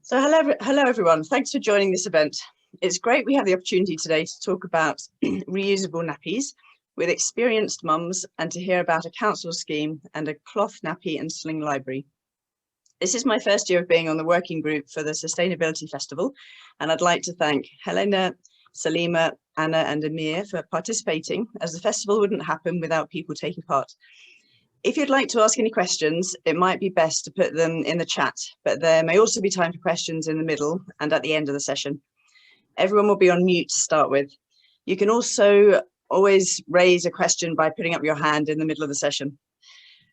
So hello everyone. Thanks for joining this event. It's great we have the opportunity today to talk about reusable nappies with experienced mums and to hear about a council scheme and a cloth nappy and sling library. This is my first year of being on the working group for the Sustainability Festival, and I'd like to thank Helena, Salima, Anna and Amir for participating, as the festival wouldn't happen without people taking part. If you'd like to ask any questions, it might be best to put them in the chat, but there may also be time for questions in the middle and at the end of the session. Everyone will be on mute to start with. You can also always raise a question by putting up your hand in the middle of the session.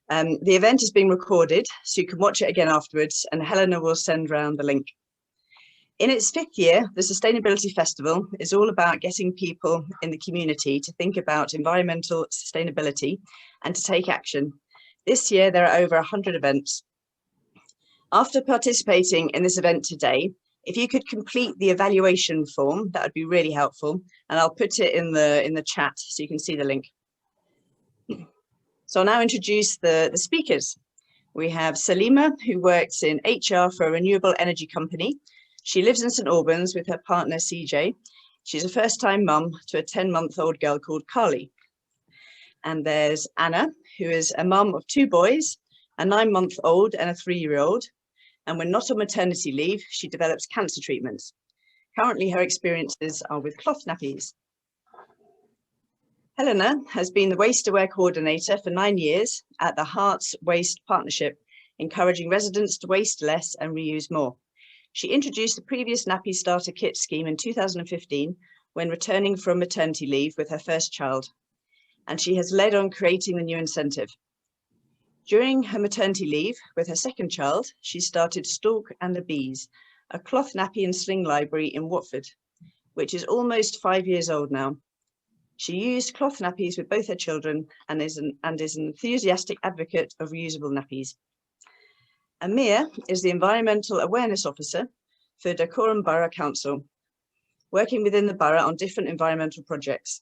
The event is being recorded, so you can watch it again afterwards, and Helena will send round the link. In its 5th year, the Sustainability Festival is all about getting people in the community to think about environmental sustainability and to take action. This year, there are over 100 events. After participating in this event today, if you could complete the evaluation form, that would be really helpful. And I'll put it in the chat so you can see the link. So I'll now introduce the speakers. We have Salima, who works in HR for a renewable energy company. She lives in St Albans with her partner, CJ. She's a first-time mum to a 10-month-old girl called Carly. And there's Anna, who is a mum of 2 boys, a 9-month-old and a 3-year-old. And when not on maternity leave, she develops cancer treatments. Currently, her experiences are with cloth nappies. Helena has been the Waste Aware Coordinator for 9 years at the Hearts Waste Partnership, encouraging residents to waste less and reuse more. She introduced the previous Nappy Starter Kit scheme in 2015 when returning from maternity leave with her first child, and she has led on creating the new incentive. During her maternity leave with her second child, she started Stork and The Bees, a cloth nappy and sling library in Watford, which is almost 5 years old now. She used cloth nappies with both her children and is an enthusiastic advocate of reusable nappies. Amir is the Environmental Awareness Officer for Dacorum Borough Council, working within the borough on different environmental projects.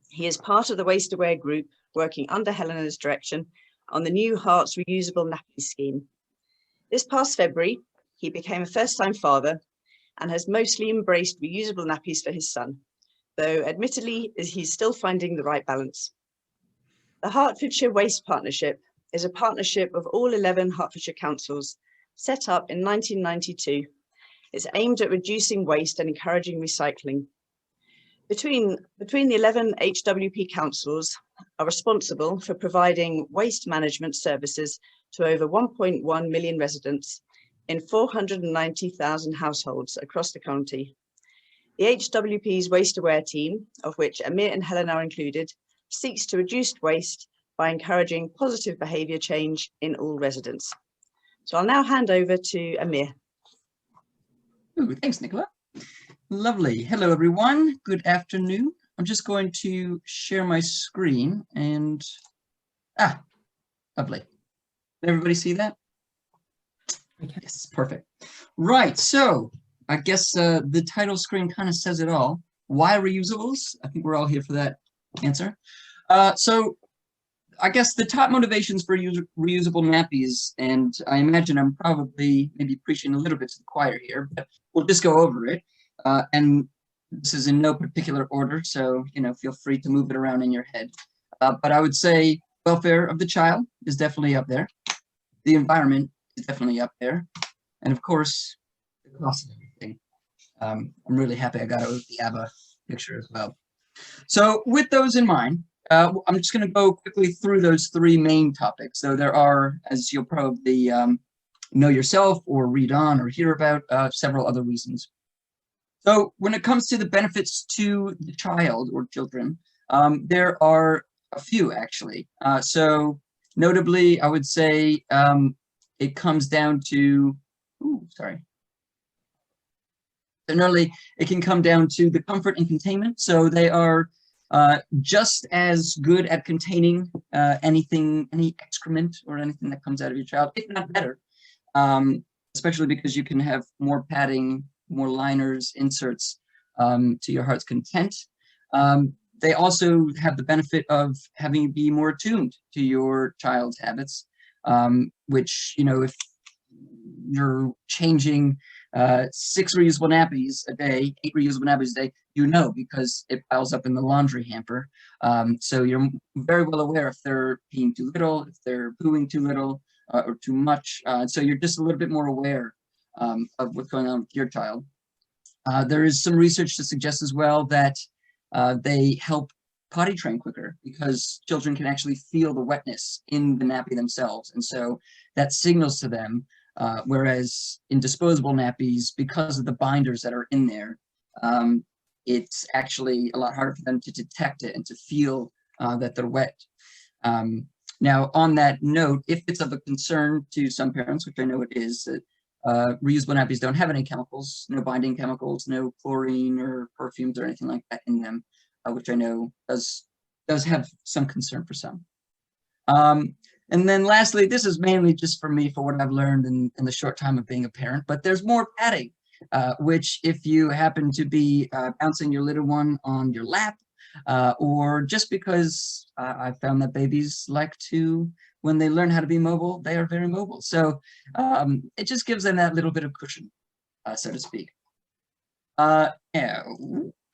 He is part of the Waste Aware group, working under Helena's direction on the new Hearts Reusable Nappies scheme. This past February, he became a first-time father and has mostly embraced reusable nappies for his son, though admittedly he's still finding the right balance. The Hertfordshire Waste Partnership is a partnership of all 11 Hertfordshire councils, set up in 1992. It's aimed at reducing waste and encouraging recycling. Between the 11 HWP councils are responsible for providing waste management services to over 1.1 million residents in 490,000 households across the county. The HWP's Waste Aware team, of which Amir and Helen are included, seeks to reduce waste by encouraging positive behaviour change in all residents. So I'll now hand over to Amir. Ooh, thanks, Nicola. Lovely. Hello, everyone. Good afternoon. I'm just going to share my screen and, lovely. Did everybody see that? Yes, perfect. Right, so I guess the title screen kind of says it all. Why reusables? I think we're all here for that answer. So I guess the top motivations for reusable nappies, and I imagine I'm probably maybe preaching a little bit to the choir here, but we'll just go over it. And this is in no particular order, so feel free to move it around in your head. But I would say welfare of the child is definitely up there. The environment is definitely up there, and of course, the cost of everything. I'm really happy I got it with the ABBA picture as well. So with those in mind, I'm just going to go quickly through those 3 main topics. So there are, as you'll probably know yourself or read on or hear about, several other reasons. So when it comes to the benefits to the child or children, there are a few actually. So notably, I would say it comes down to, Generally, it can come down to the comfort and containment. So they are just as good at containing any excrement or anything that comes out of your child, if not better, especially because you can have more padding, more liners, inserts to your heart's content. They also have the benefit of having you be more attuned to your child's habits, which, if you're changing 6 reusable nappies a day, 8 reusable nappies a day, you know, because it piles up in the laundry hamper. So you're very well aware if they're peeing too little, if they're pooing too little or too much. So you're just a little bit more aware of what's going on with your child. There is some research to suggest as well that they help potty train quicker because children can actually feel the wetness in the nappy themselves. And so that signals to them, whereas in disposable nappies, because of the binders that are in there, it's actually a lot harder for them to detect it and to feel that they're wet. Now, on that note, if it's of a concern to some parents, which I know it is, that reusable nappies don't have any chemicals, no binding chemicals, no chlorine or perfumes or anything like that in them, which I know does have some concern for some. And then lastly, this is mainly just for me, for what I've learned in the short time of being a parent, but there's more padding, which if you happen to be bouncing your little one on your lap, or just because I found that babies like to, when they learn how to be mobile, they are very mobile. So it just gives them that little bit of cushion, so to speak. Now,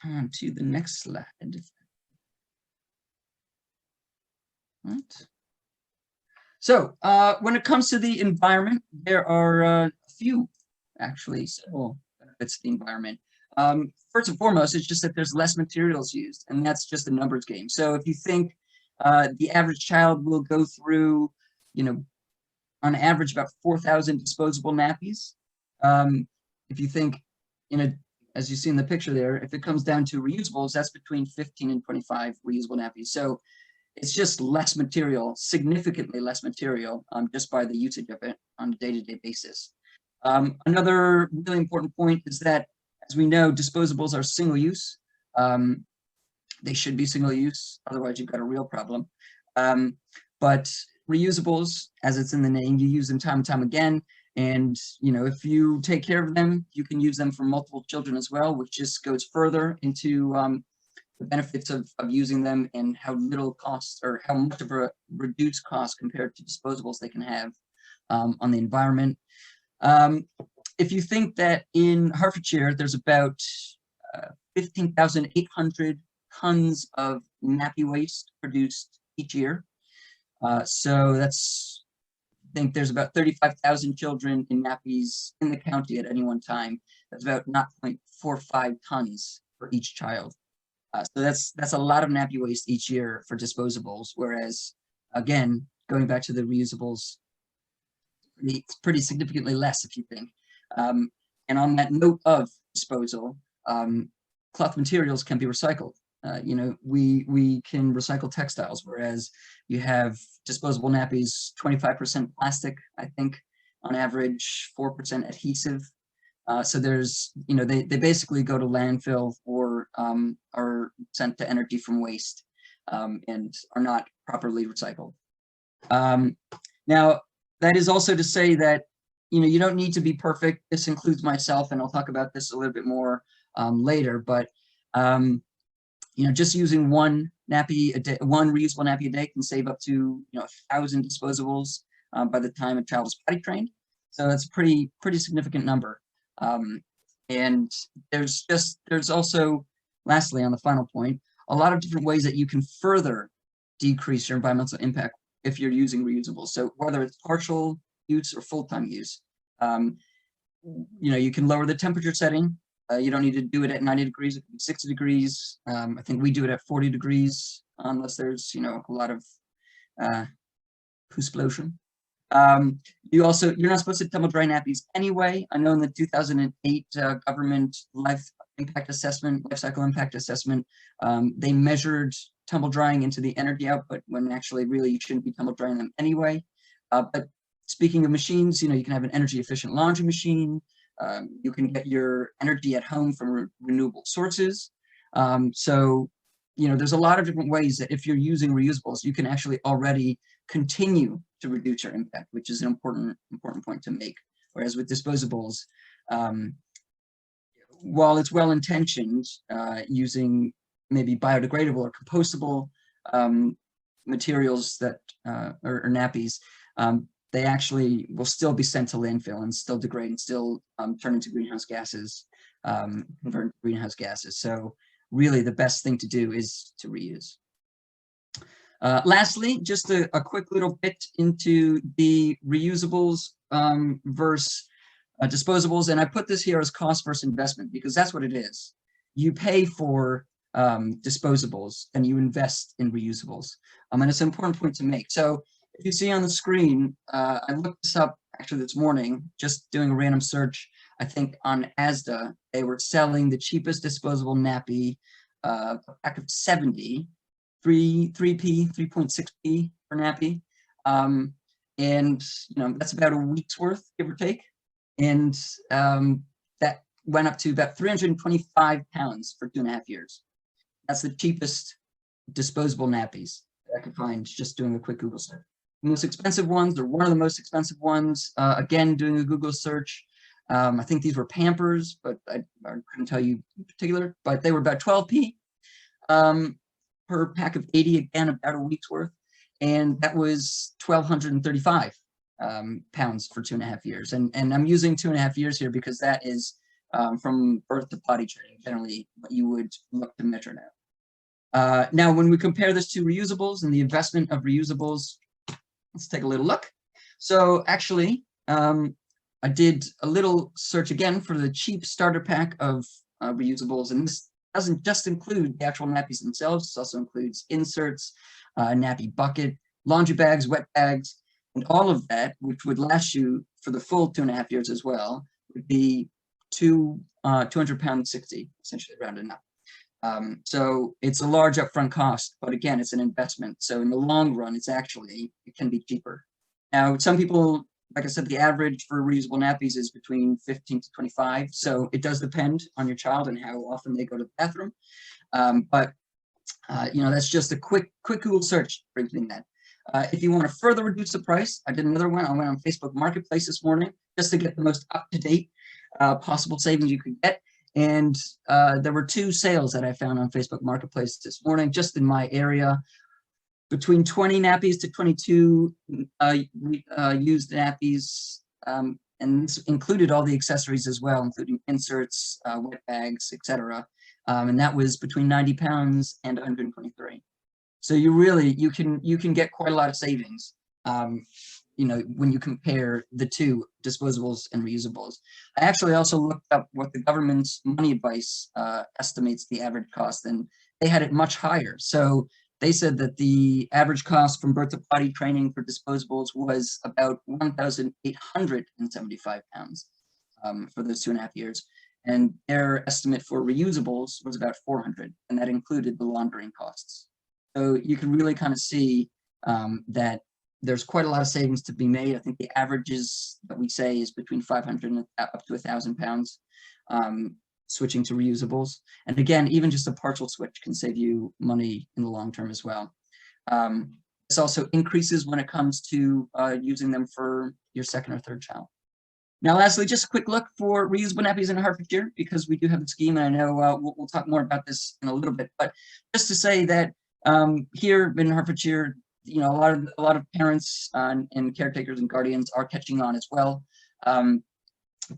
on to the next slide. Right. So when it comes to the environment, there are a few, actually, several benefits to the environment. First and foremost, it's just that there's less materials used, and that's just a numbers game. So if you think the average child will go through, on average about 4,000 disposable nappies. If you think, as you see in the picture there, if it comes down to reusables, that's between 15 and 25 reusable nappies. So it's just less material, significantly less material, just by the usage of it on a day-to-day basis. Another really important point is that, as we know, disposables are single use. They should be single use, otherwise you've got a real problem. But reusables, as it's in the name, you use them time and time again. And, if you take care of them, you can use them for multiple children as well, which just goes further into the benefits of using them and how little cost or how much of a reduced cost compared to disposables they can have on the environment. If you think that in Hertfordshire, there's about 15,800 tons of nappy waste produced each year. So that's, I think there's about 35,000 children in nappies in the county at any one time. That's about 0.45 tons for each child. So that's a lot of nappy waste each year for disposables, whereas, again, going back to the reusables, it's pretty significantly less if you think. And on that note of disposal, cloth materials can be recycled. We can recycle textiles, whereas you have disposable nappies, 25% plastic, I think, on average, 4% adhesive. So there's, they basically go to landfill or are sent to energy from waste and are not properly recycled. Now, that is also to say that, you don't need to be perfect. This includes myself, and I'll talk about this a little bit more later, but, just using one nappy a day, one reusable nappy a day can save up to, 1,000 disposables by the time a child is potty trained. So that's a pretty significant number. And there's also, lastly, on the final point, a lot of different ways that you can further decrease your environmental impact if you're using reusables. So whether it's partial use or full-time use, you can lower the temperature setting. You don't need to do it at 90 degrees, it can be 60 degrees. I think we do it at 40 degrees, unless there's, a lot of explosion. You're not supposed to tumble dry nappies anyway. I know in the 2008 government life cycle impact assessment, they measured tumble drying into the energy output when actually really you shouldn't be tumble drying them anyway. But speaking of machines, you can have an energy efficient laundry machine. You can get your energy at home from renewable sources. So, there's a lot of different ways that if you're using reusables, you can actually already continue to reduce your impact, which is an important point to make. Whereas with disposables, while it's well-intentioned, using maybe biodegradable or compostable materials that or nappies, they actually will still be sent to landfill and still degrade and still turn into greenhouse gases, convert into greenhouse gases. So really the best thing to do is to reuse. Lastly, just a quick little bit into the reusables versus disposables. And I put this here as cost versus investment because that's what it is. You pay for disposables and you invest in reusables. And it's an important point to make. So if you see on the screen, I looked this up actually this morning, just doing a random search. I think on Asda, they were selling the cheapest disposable nappy, a pack of 70, 3p, 3.6p per nappy. And, you know, that's about a week's worth, give or take. And that went up to about 325 pounds for 2.5 years. That's the cheapest disposable nappies that I could find just doing a quick Google search. The most expensive ones, or one of the most expensive ones, again, doing a Google search. I think these were Pampers, but I couldn't tell you in particular, but they were about 12p per pack of 80, again, about a week's worth. And that was 1,235 pounds for 2.5 years. And I'm using 2.5 years here because that is from birth to potty training, generally what you would look to measure now. Now, when we compare this to reusables and the investment of reusables, let's take a little look. So actually, I did a little search again for the cheap starter pack of reusables, and this doesn't just include the actual nappies themselves. This also includes inserts, nappy bucket, laundry bags, wet bags, and all of that, which would last you for the full 2.5 years as well, would be £200.60, essentially rounded up. So it's a large upfront cost, but again, it's an investment. So in the long run, it can be cheaper. Now, some people, like I said, the average for reusable nappies is between 15 to 25. So it does depend on your child and how often they go to the bathroom. You know, that's just a quick Google search brings me that. If you want to further reduce the price, I did another one. I went on Facebook Marketplace this morning just to get the most up-to-date possible savings you could get. And there were 2 sales that I found on Facebook Marketplace this morning, just in my area, between 20 nappies to 22 used nappies. And this included all the accessories as well, including inserts, wet bags, etc. And that was between 90 pounds and 123. So you can get quite a lot of savings. You know, when you compare the two, disposables and reusables. I actually also looked up what the government's money advice estimates the average cost, and they had it much higher. So they said that the average cost from birth to potty training for disposables was about 1,875 pounds for those 2.5 years. And their estimate for reusables was about 400, and that included the laundering costs. So you can really kind of see that there's quite a lot of savings to be made. I think the averages that we say is between 500 and up to 1,000 pounds switching to reusables. And again, even just a partial switch can save you money in the long term as well. This also increases when it comes to using them for your second or third child. Now, lastly, just a quick look for reusable nappies in Hertfordshire, because we do have the scheme, and I know we'll talk more about this in a little bit. But just to say that here in Hertfordshire, you know, a lot of parents and caretakers and guardians are catching on as well. I'm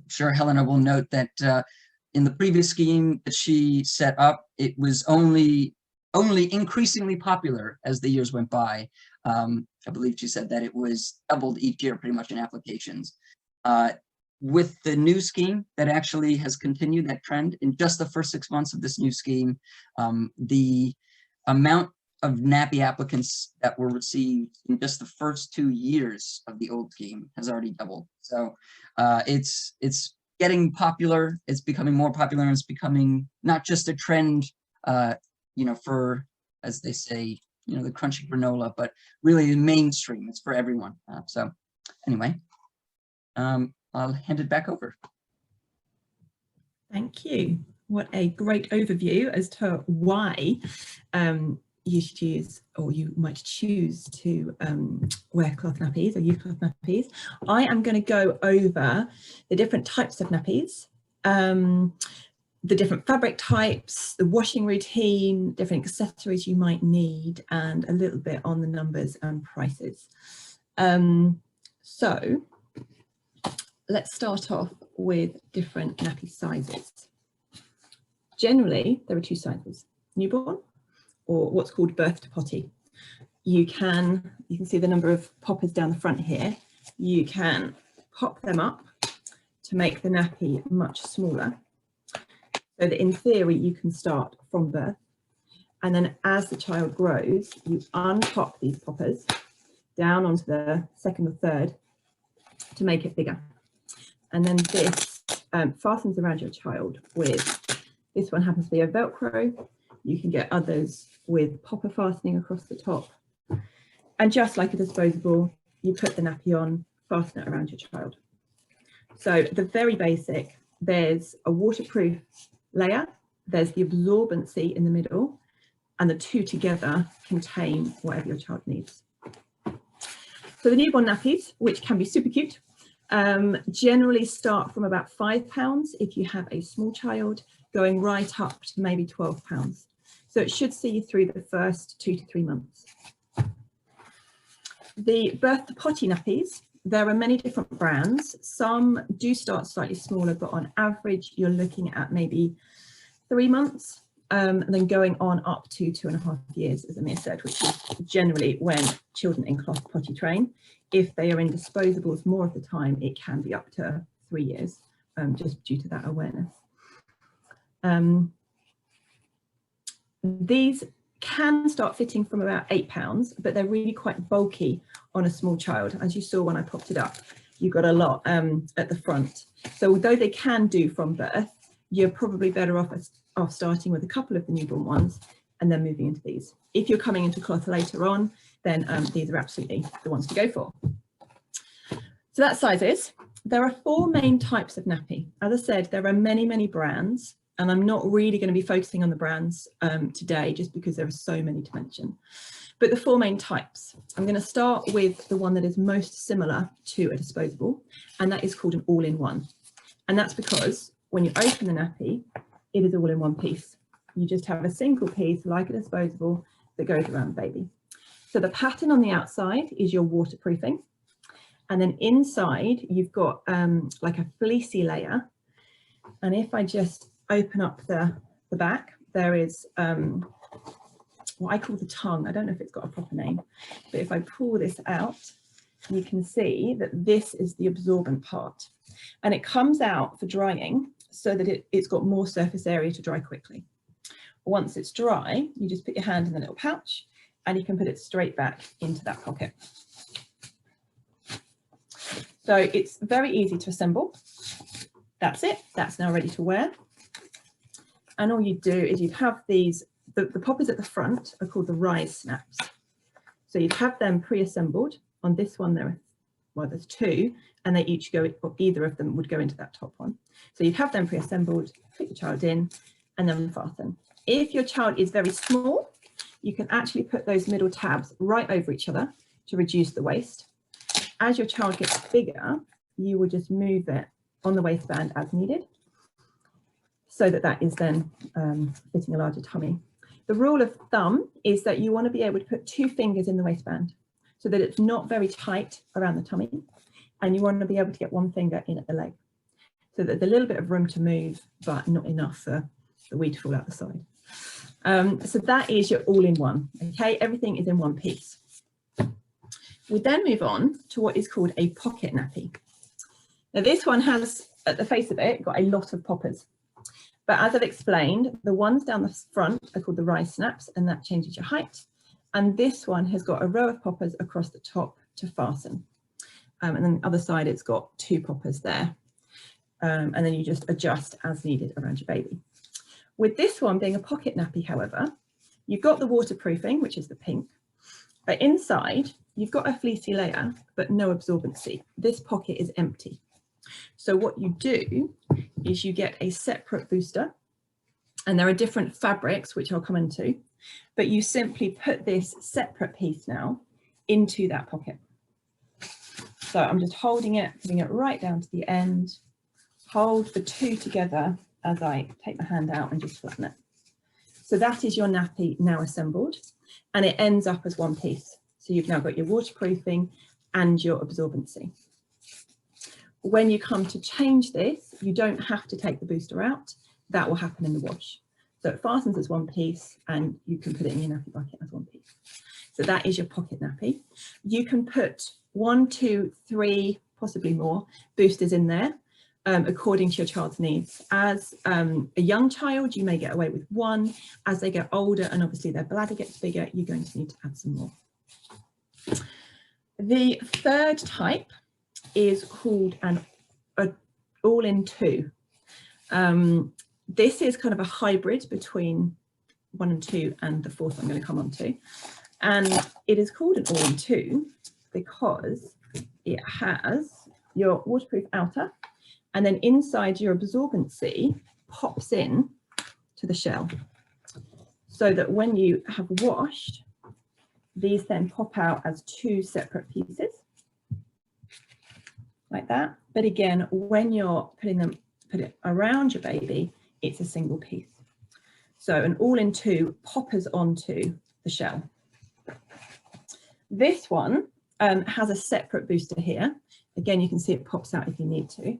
sure Helena will note that in the previous scheme that she set up, it was only increasingly popular as the years went by. I believe she said that it was doubled each year pretty much in applications. With the new scheme that actually has continued that trend, in just the first 6 months of this new scheme, the amount of nappy applicants that were received in just the first 2 years of the old scheme has already doubled. So it's getting popular, it's becoming more popular, and it's becoming not just a trend, you know, for, as they say, you know, the crunchy granola, but really the mainstream. It's for everyone. So anyway, I'll hand it back over. Thank you. What a great overview as to why you should use, or you might choose to wear cloth nappies or use cloth nappies. I am going to go over the different types of nappies, the different fabric types, the washing routine, different accessories you might need, and a little bit on the numbers and prices. So let's start off with different nappy sizes. Generally, there are two sizes, newborn or what's called birth to potty. You can see the number of poppers down the front here. You can pop them up to make the nappy much smaller, so that in theory you can start from birth, and then as the child grows you unpop these poppers down onto the second or third to make it bigger, and then this fastens around your child with, this one happens to be a Velcro. You can get others with popper fastening across the top, and just like a disposable, you put the nappy on, fasten it around your child. So the very basic, there's a waterproof layer, there's the absorbency in the middle, and the two together contain whatever your child needs. So the newborn nappies, which can be super cute, generally start from about £5 if you have a small child, going right up to maybe £12. So it should see you through the first 2 to 3 months. The birth to potty nappies, there are many different brands. Some do start slightly smaller, but on average, you're looking at maybe 3 months, and then going on up to 2.5 years, as Amir said, which is generally when children in cloth potty train. If they are in disposables more of the time, it can be up to 3 years, just due to that awareness. These can start fitting from about £8, but they're really quite bulky on a small child. As you saw when I popped it up, you got a lot at the front. So although they can do from birth, you're probably better off starting with a couple of the newborn ones and then moving into these. If you're coming into cloth later on, then these are absolutely the ones to go for. So that's sizes. There are 4 main types of nappy. As I said, there are many, many brands, and I'm not really going to be focusing on the brands today, just because there are so many to mention. But the 4 main types, I'm going to start with the one that is most similar to a disposable, and that is called an all-in-one. And that's because when you open the nappy, it is all in one piece. You just have a single piece, like a disposable, that goes around the baby. So the pattern on the outside is your waterproofing. And then inside, you've got like a fleecy layer. And if I just open up the back, there is what I call the tongue. I don't know if it's got a proper name, but if I pull this out, you can see that this is the absorbent part. And it comes out for drying so that it's got more surface area to dry quickly. Once it's dry, you just put your hand in the little pouch and you can put it straight back into that pocket. So it's very easy to assemble. That's it, that's now ready to wear. And all you do is you have these, the poppers at the front are called the rise snaps. So you'd have them pre-assembled. On this one, there's 2, and they each go, or either of them would go into that top one. So you'd have them pre-assembled, put your child in, and then fasten. If your child is very small, you can actually put those middle tabs right over each other to reduce the waist. As your child gets bigger, you will just move it on the waistband as needed, so that that is then fitting a larger tummy. The rule of thumb is that you want to be able to put 2 fingers in the waistband so that it's not very tight around the tummy, and you want to be able to get 1 finger in at the leg, so that there's a little bit of room to move, but not enough for the wee to fall out the side. So that is your all-in-one, okay? Everything is in one piece. We then move on to what is called a pocket nappy. Now this one has, at the face of it, got a lot of poppers. But as I've explained, the ones down the front are called the rise snaps, and that changes your height. And this one has got a row of poppers across the top to fasten. And then the other side, it's got 2 poppers there. And then you just adjust as needed around your baby. With this one being a pocket nappy, however, you've got the waterproofing, which is the pink. But inside, you've got a fleecy layer, but no absorbency. This pocket is empty. So what you do is you get a separate booster, and there are different fabrics, which I'll come into, but you simply put this separate piece now into that pocket. So I'm just holding it, putting it right down to the end, hold the 2 together as I take my hand out and just flatten it. So that is your nappy now assembled, and it ends up as one piece. So you've now got your waterproofing and your absorbency. when you come to change this, you don't have to take the booster out. That will happen in the wash. So it fastens as one piece and you can put it in your nappy bucket as one piece. So that is your pocket nappy. You can put 1, 2, 3, possibly more boosters in there according to your child's needs. As a young child, you may get away with 1. As they get older and obviously their bladder gets bigger, you're going to need to add some more. The third type is called an all-in-2. This is kind of a hybrid between 1 and 2 and the fourth I'm going to come on to. And it is called an all-in-2 because it has your waterproof outer, and then inside your absorbency pops in to the shell, so that when you have washed, these then pop out as 2 separate pieces like that. But again, when you're put it around your baby, it's a single piece. So an all-in-2 poppers onto the shell. This one has a separate booster here. Again, you can see it pops out if you need to.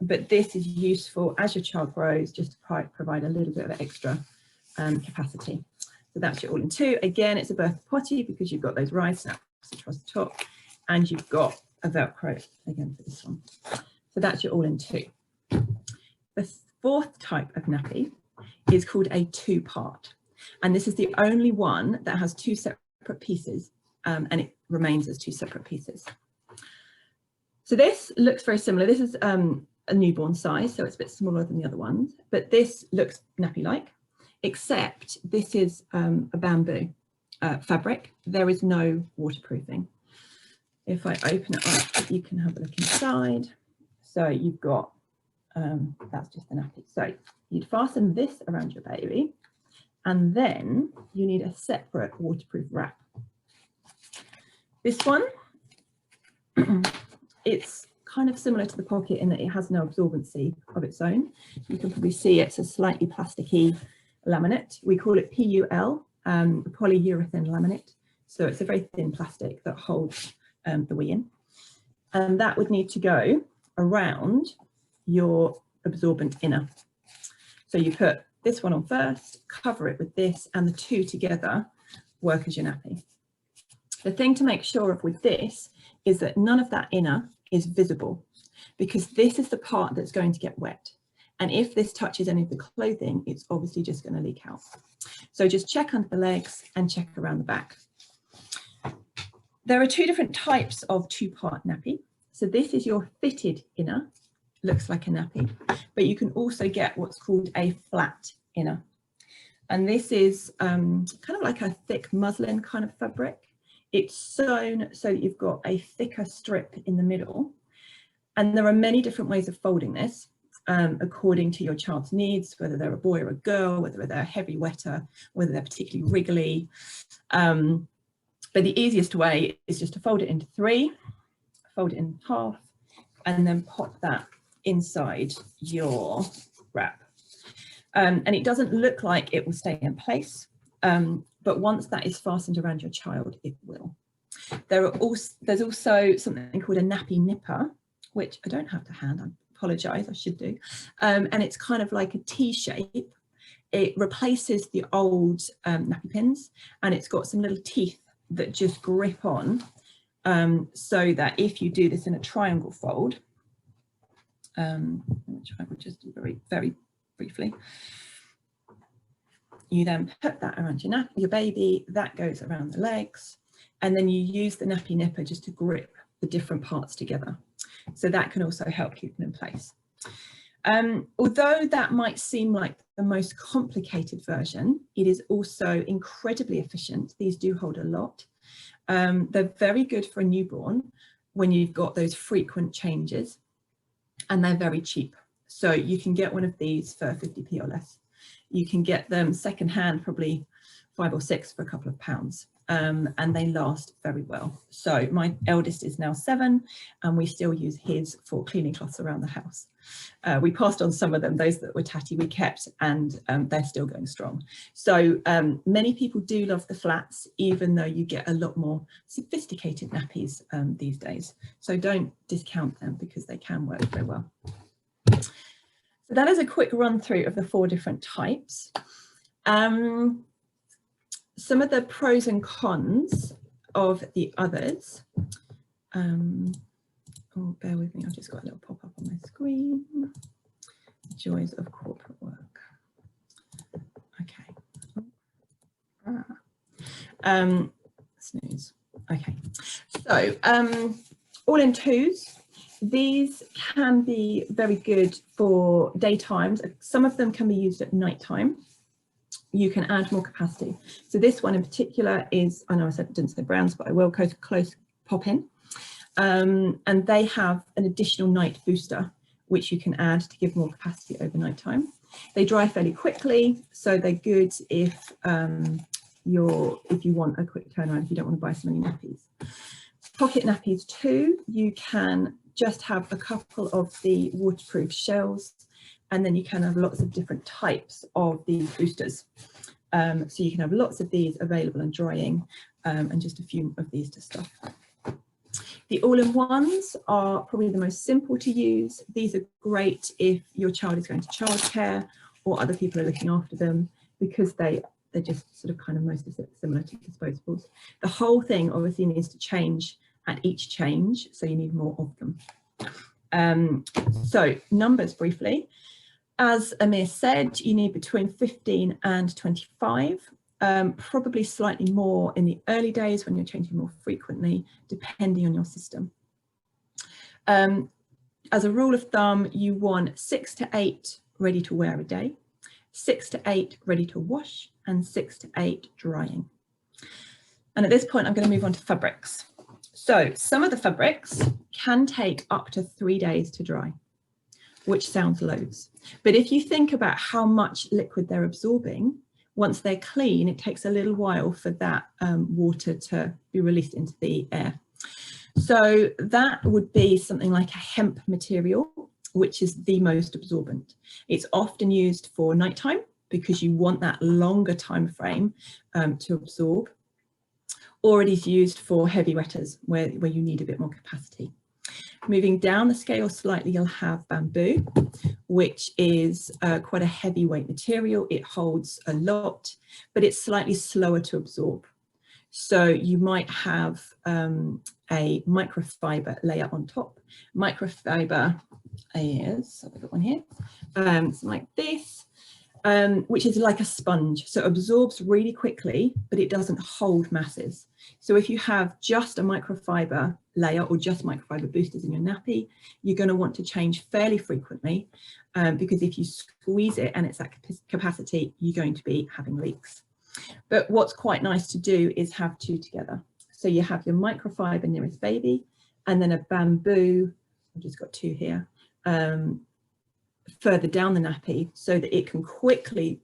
But this is useful as your child grows, just to provide a little bit of extra capacity. So that's your all-in-2. Again, it's a birth potty because you've got those rise snaps across the top, and you've got a Velcro again for this one. So that's your all-in-2. The fourth type of nappy is called a 2-part. And this is the only one that has 2 separate pieces, and it remains as 2 separate pieces. So this looks very similar. This is a newborn size, so it's a bit smaller than the other ones, but this looks nappy-like, except this is a bamboo fabric. There is no waterproofing. If I open it up, you can have a look inside. So you've got, that's just the nappy. So you'd fasten this around your baby, and then you need a separate waterproof wrap. This one, it's kind of similar to the pocket in that it has no absorbency of its own. You can probably see it's a slightly plasticky laminate. We call it PUL, polyurethane laminate. So it's a very thin plastic that holds the wee in. And that would need to go around your absorbent inner. So you put this one on first, cover it with this, and the 2 together work as your nappy. The thing to make sure of with this is that none of that inner is visible, because this is the part that's going to get wet. And if this touches any of the clothing, it's obviously just going to leak out. So just check under the legs and check around the back. There are 2 different types of 2-part nappy. So this is your fitted inner, looks like a nappy, but you can also get what's called a flat inner. And this is kind of like a thick muslin kind of fabric. It's sewn so that you've got a thicker strip in the middle. And there are many different ways of folding this according to your child's needs, whether they're a boy or a girl, whether they're a heavy wetter, whether they're particularly wriggly. But the easiest way is just to fold it into 3, fold it in half, and then pop that inside your wrap. And it doesn't look like it will stay in place. But once that is fastened around your child, it will. There's also something called a nappy nipper, which I don't have to hand, I apologise, I should do. And it's kind of like a T shape. It replaces the old nappy pins, and it's got some little teeth that just grip on, so that if you do this in a triangle fold, which I will just do very briefly, you then put that around your baby, that goes around the legs, and then you use the nappy nipper just to grip the different parts together. So that can also help keep them in place. Although that might seem like the most complicated version, it is also incredibly efficient. These do hold a lot. They're very good for a newborn when you've got those frequent changes, and they're very cheap. So you can get one of these for 50p or less. You can get them secondhand, probably 5 or 6 for a couple of pounds. and they last very well. So my eldest is now 7 and we still use his for cleaning cloths around the house. We passed on some of them, those that were tatty we kept, and they're still going strong. So many people do love the flats, even though you get a lot more sophisticated nappies these days. So don't discount them because they can work very well. So that is a quick run through of the 4 different types. Some of the pros and cons of the others. Oh, bear with me, I've just got a little pop-up on my screen. Joys of corporate work. Okay. Snooze. Okay. So, all in 2s. These can be very good for daytimes. Some of them can be used at night time. You can add more capacity. So this one in particular is, I know I didn't say brands, but I will, close pop in. And they have an additional night booster, which you can add to give more capacity over night time. They dry fairly quickly, so they're good if you want a quick turnaround, if you don't want to buy so many nappies. Pocket nappies too, you can just have a couple of the waterproof shells, and then you can have lots of different types of these boosters. So you can have lots of these available and drying, and just a few of these to stuff. The all-in-ones are probably the most simple to use. These are great if your child is going to childcare or other people are looking after them, because they're just sort of kind of most similar to disposables. The whole thing obviously needs to change at each change, so you need more of them. So numbers briefly. As Amir said, you need between 15 and 25. Probably slightly more in the early days when you're changing more frequently, depending on your system. As a rule of thumb, you want 6 to 8 ready to wear a day, 6 to 8 ready to wash, and 6 to 8 drying. And at this point, I'm going to move on to fabrics. So some of the fabrics can take up to 3 days to dry, which sounds loads. But if you think about how much liquid they're absorbing, once they're clean, it takes a little while for that water to be released into the air. So that would be something like a hemp material, which is the most absorbent. It's often used for nighttime because you want that longer time frame to absorb, or it is used for heavy wetters where you need a bit more capacity. Moving down the scale slightly, you'll have bamboo, which is quite a heavyweight material. It holds a lot, but it's slightly slower to absorb. So you might have a microfiber layer on top. Microfiber is, I've got one here, something like this, which is like a sponge. So it absorbs really quickly, but it doesn't hold masses. So if you have just a microfiber layer or just microfiber boosters in your nappy, you're going to want to change fairly frequently, because if you squeeze it and it's at capacity, you're going to be having leaks. But what's quite nice to do is have 2 together. So you have your microfiber nearest baby, and then a bamboo, I've just got 2 here, further down the nappy, so that it can quickly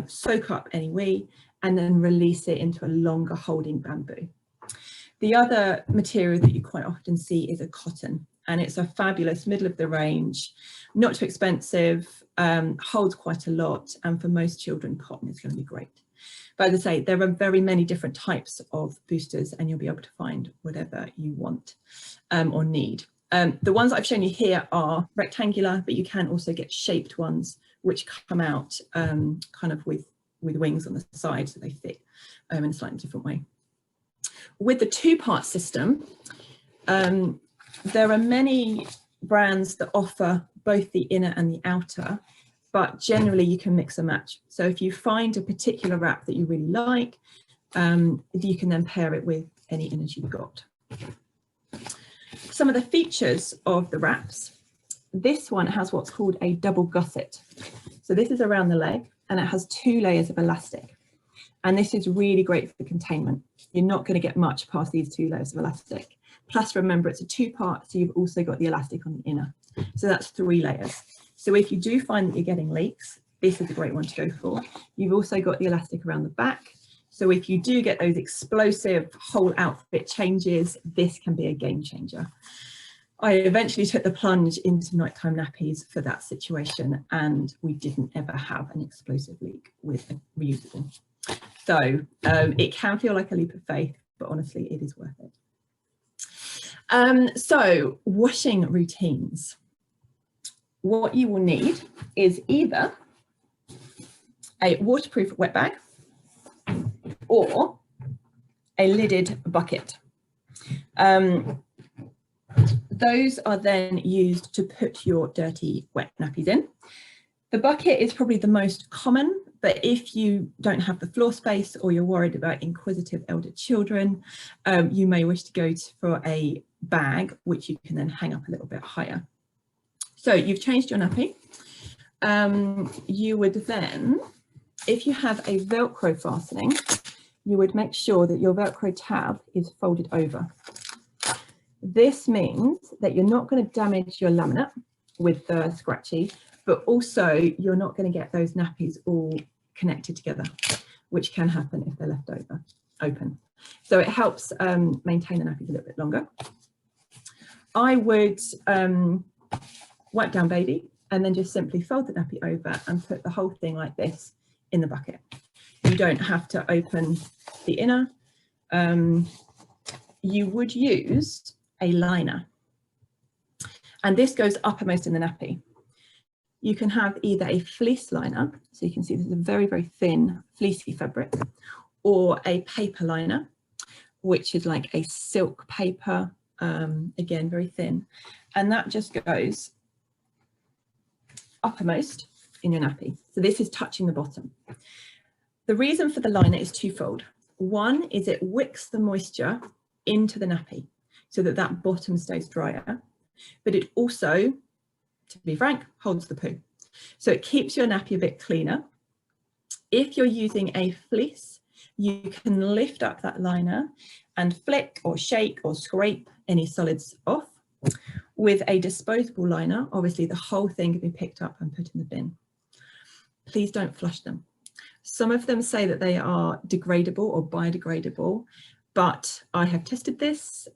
soak up any wee and then release it into a longer holding bamboo. The other material that you quite often see is a cotton, and it's a fabulous middle of the range, not too expensive, holds quite a lot, and for most children cotton is going to be great. But as I say, there are very many different types of boosters, and you'll be able to find whatever you want or need. The ones I've shown you here are rectangular, but you can also get shaped ones which come out kind of with wings on the side, so they fit in a slightly different way. With the 2-part system, there are many brands that offer both the inner and the outer, but generally you can mix and match. So if you find a particular wrap that you really like, you can then pair it with any inners you've got. Some of the features of the wraps. This one has what's called a double gusset. So this is around the leg, and it has 2 layers of elastic. And this is really great for containment. You're not going to get much past these 2 layers of elastic. Plus, remember, it's a 2-part, so you've also got the elastic on the inner. So that's 3 layers. So if you do find that you're getting leaks, this is a great one to go for. You've also got the elastic around the back, So if you do get those explosive whole outfit changes, this can be a game changer. I eventually took the plunge into nighttime nappies for that situation, and we didn't ever have an explosive leak with a reusable. So it can feel like a leap of faith, but honestly, it is worth it. So washing routines. What you will need is either a waterproof wet bag or a lidded bucket. Those are then used to put your dirty wet nappies in. The bucket is probably the most common, but if you don't have the floor space or you're worried about inquisitive elder children, you may wish to go for a bag, which you can then hang up a little bit higher. So you've changed your nappy. You would then, if you have a Velcro fastening, you would make sure that your Velcro tab is folded over. This means that you're not going to damage your laminate with the scratchy, but also you're not going to get those nappies all connected together, which can happen if they're left open. So it helps maintain the nappies a little bit longer. I would wipe down baby and then just simply fold the nappy over and put the whole thing like this in the bucket. You don't have to open the inner. You would use a liner, and this goes uppermost in the nappy. You can have either a fleece liner, so you can see this is a very, very thin fleecy fabric, or a paper liner, which is like a silk paper, again, very thin. And that just goes uppermost in your nappy. So this is touching the bottom. The reason for the liner is twofold. One is it wicks the moisture into the nappy so that that bottom stays drier, but it also, to be frank, holds the poo. So it keeps your nappy a bit cleaner. If you're using a fleece, you can lift up that liner and flick or shake or scrape any solids off. With a disposable liner, obviously the whole thing can be picked up and put in the bin. Please don't flush them. Some of them say that they are degradable or biodegradable, but I have tested this.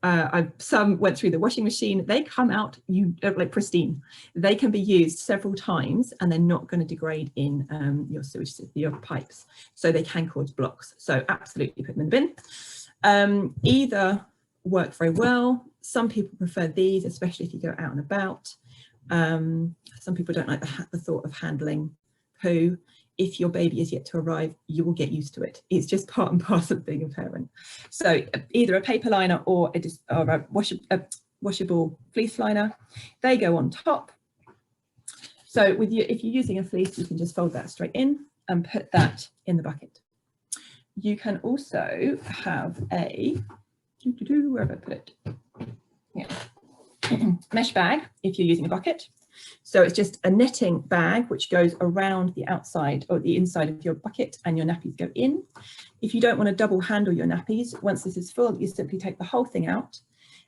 Some went through the washing machine. They come out like pristine. They can be used several times and they're not going to degrade in your sewage, your pipes. So they can cause blocks. So absolutely put them in the bin. Either work very well. Some people prefer these, especially if you go out and about. Some people don't like the thought of handling poo. If your baby is yet to arrive, you will get used to it. It's just part and parcel of being a parent. So either a paper liner or a washable fleece liner, they go on top. So if you're using a fleece, you can just fold that straight in and put that in the bucket. You can also have a, where have I put it? Yeah, mesh bag if you're using a bucket. So it's just a netting bag which goes around the outside or the inside of your bucket, and your nappies go in. If you don't want to double handle your nappies, once this is full, you simply take the whole thing out,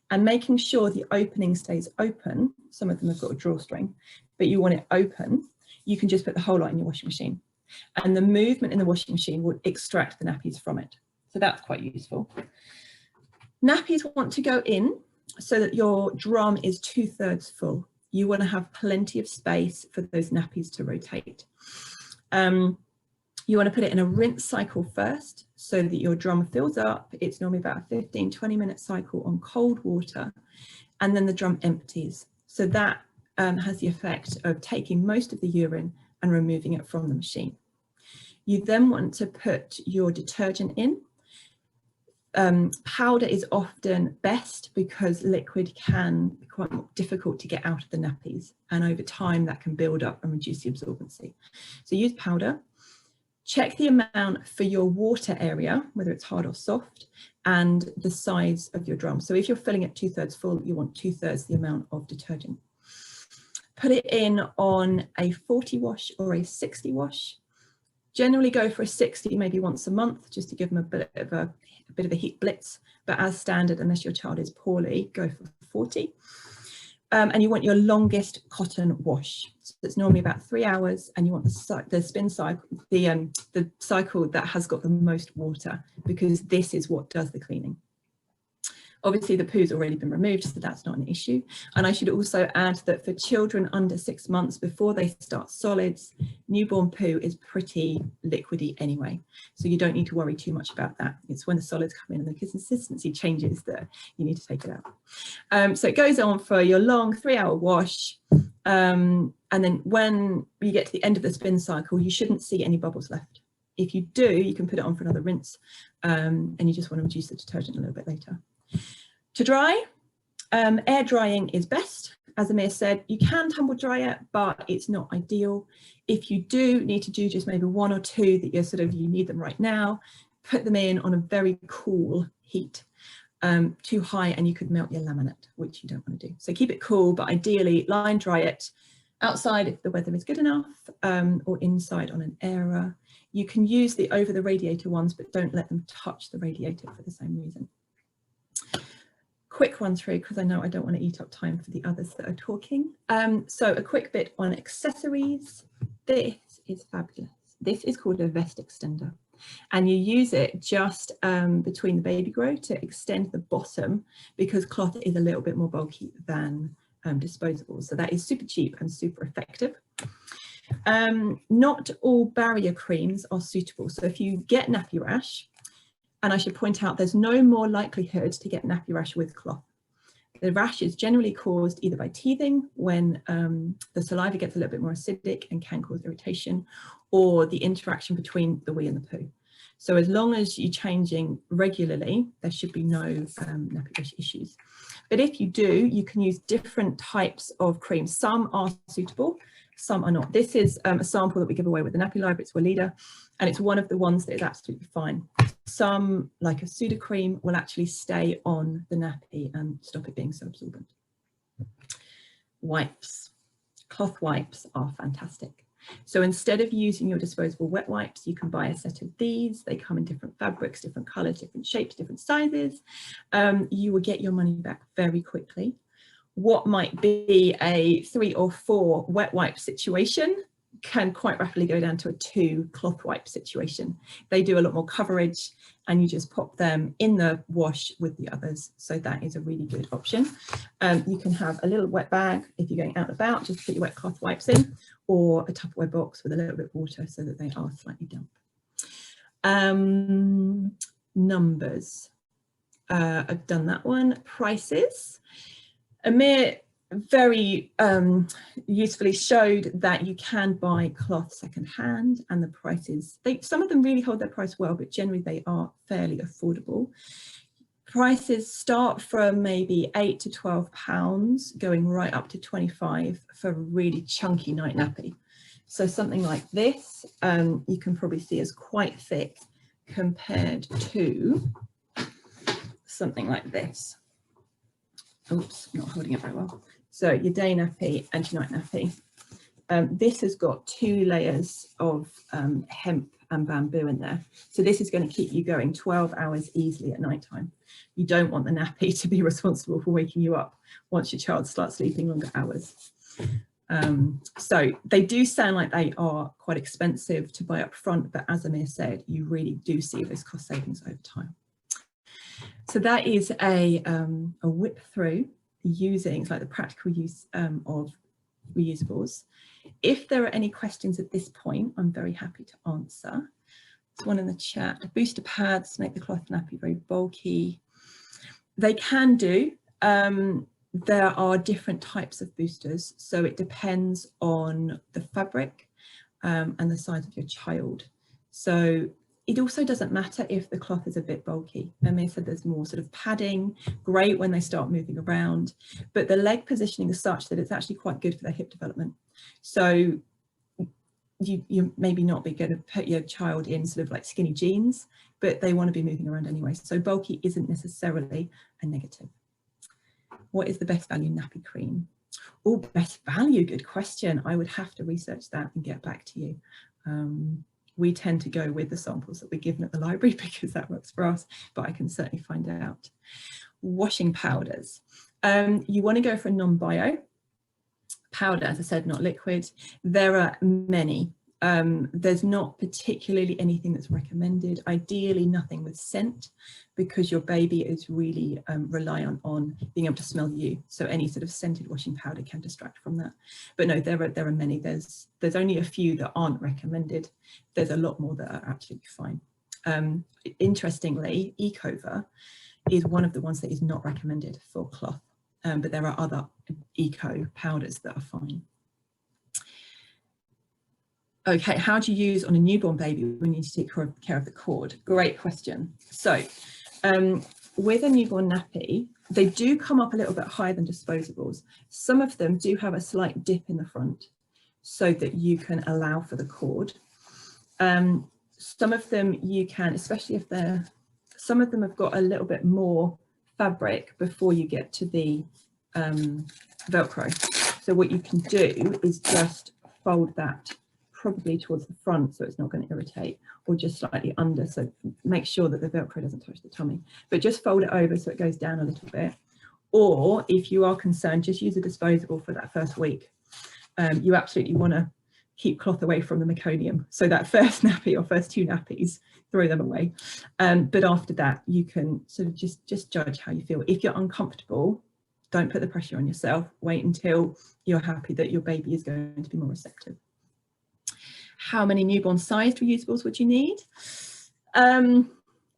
and making sure the opening stays open. Some of them have got a drawstring, but you want it open. You can just put the whole lot in your washing machine, and the movement in the washing machine will extract the nappies from it. So that's quite useful. Nappies want to go in so that your drum is 2/3 full. You want to have plenty of space for those nappies to rotate. You want to put it in a rinse cycle first so that your drum fills up. It's normally about a 15-20 minute cycle on cold water, and then the drum empties. So that has the effect of taking most of the urine and removing it from the machine. You then want to put your detergent in. Powder is often best because liquid can be quite difficult to get out of the nappies, and over time that can build up and reduce the absorbency. So use powder. Check the amount for your water area, whether it's hard or soft, and the size of your drum. So if you're filling it 2/3 full, you want 2/3 the amount of detergent. Put it in on a 40 wash or a 60 wash. Generally go for a 60 maybe once a month, just to give them a bit of a heat blitz, but as standard, unless your child is poorly, go for 40. And you want your longest cotton wash. So it's normally about 3 hours, and you want the spin cycle, the cycle that has got the most water, because this is what does the cleaning. Obviously the poo's already been removed, so that's not an issue. And I should also add that for children under 6 months, before they start solids, newborn poo is pretty liquidy anyway. So you don't need to worry too much about that. It's when the solids come in and the consistency changes that you need to take it out. So it goes on for your long 3-hour wash. And then when you get to the end of the spin cycle, you shouldn't see any bubbles left. If you do, you can put it on for another rinse, and you just want to reduce the detergent a little bit later. To dry, air drying is best. As Amir said, you can tumble dry it, but it's not ideal. If you do need to do just maybe 1 or 2 that you need them right now, put them in on a very cool heat. Too high and you could melt your laminate, which you don't want to do. So keep it cool, but ideally line dry it outside if the weather is good enough, or inside on an airer. You can use the over the radiator ones, but don't let them touch the radiator for the same reason. Quick run through, because I know I don't want to eat up time for the others that are talking. So a quick bit on accessories. This is fabulous. This is called a vest extender, and you use it just between the baby grow to extend the bottom, because cloth is a little bit more bulky than disposables. So that is super cheap and super effective. Not all barrier creams are suitable. So if you get nappy rash, and I should point out there's no more likelihood to get nappy rash with cloth. The rash is generally caused either by teething, when the saliva gets a little bit more acidic and can cause irritation, or the interaction between the wee and the poo. So as long as you're changing regularly, there should be no nappy rash issues. But if you do, you can use different types of creams. Some are suitable, some are not. This is a sample that we give away with the Nappy Library. It's Walida, and it's one of the ones that is absolutely fine. Some, like a Sudocreme, will actually stay on the nappy and stop it being so absorbent. Wipes. Cloth wipes are fantastic. So instead of using your disposable wet wipes, you can buy a set of these. They come in different fabrics, different colours, different shapes, different sizes. You will get your money back very quickly. What might be a 3 or 4 wet wipe situation can quite rapidly go down to a 2 cloth wipe situation. They do a lot more coverage, and you just pop them in the wash with the others. So that is a really good option. You can have a little wet bag if you're going out and about, just put your wet cloth wipes in, or a Tupperware box with a little bit of water so that they are slightly damp. Numbers. I've done that one. Prices. Amir very usefully showed that you can buy cloth secondhand, and the prices, some of them really hold their price well, but generally they are fairly affordable. Prices start from maybe £8 to £12, going right up to 25 for a really chunky night nappy. So something like this, you can probably see is quite thick compared to something like this. Oops, not holding it very well. So your day nappy and your night nappy. This has got 2 layers of hemp and bamboo in there. So this is going to keep you going 12 hours easily at night time. You don't want the nappy to be responsible for waking you up once your child starts sleeping longer hours. So they do sound like they are quite expensive to buy up front, but as Amir said, you really do see those cost savings over time. So that is a whip through using, it's like the practical use of reusables. If there are any questions at this point, I'm very happy to answer. There's one in the chat. Booster pads make the cloth nappy very bulky. They can do. There are different types of boosters, so it depends on the fabric and the size of your child. So it also doesn't matter if the cloth is a bit bulky. Amir said there's more sort of padding, great when they start moving around, but the leg positioning is such that it's actually quite good for their hip development. So you maybe not be going to put your child in sort of like skinny jeans, but they want to be moving around anyway. So bulky isn't necessarily a negative. What is the best value nappy cream? Oh, best value, good question. I would have to research that and get back to you. We tend to go with the samples that we're given at the library because that works for us, but I can certainly find out. Washing powders. You want to go for a non-bio powder, as I said, not liquid. There are many. There's not particularly anything that's recommended. Ideally, nothing with scent, because your baby is really reliant on being able to smell you. So any sort of scented washing powder can distract from that. But no, there are many. There's only a few that aren't recommended. There's a lot more that are absolutely fine. Interestingly, Ecover is one of the ones that is not recommended for cloth, but there are other eco powders that are fine. Okay, how do you use on a newborn baby when you need to take care of the cord? Great question. So with a newborn nappy, they do come up a little bit higher than disposables. Some of them do have a slight dip in the front so that you can allow for the cord. Some of them you can, especially if some of them have got a little bit more fabric before you get to the Velcro. So what you can do is just fold that probably towards the front so it's not going to irritate, or just slightly under, so make sure that the Velcro doesn't touch the tummy, but just fold it over so it goes down a little bit. Or if you are concerned, just use a disposable for that first week. You absolutely want to keep cloth away from the meconium, so that first nappy or first 2 nappies, throw them away. But after that, you can sort of just judge how you feel. If you're uncomfortable, don't put the pressure on yourself. Wait until you're happy that your baby is going to be more receptive. How many newborn sized reusables would you need?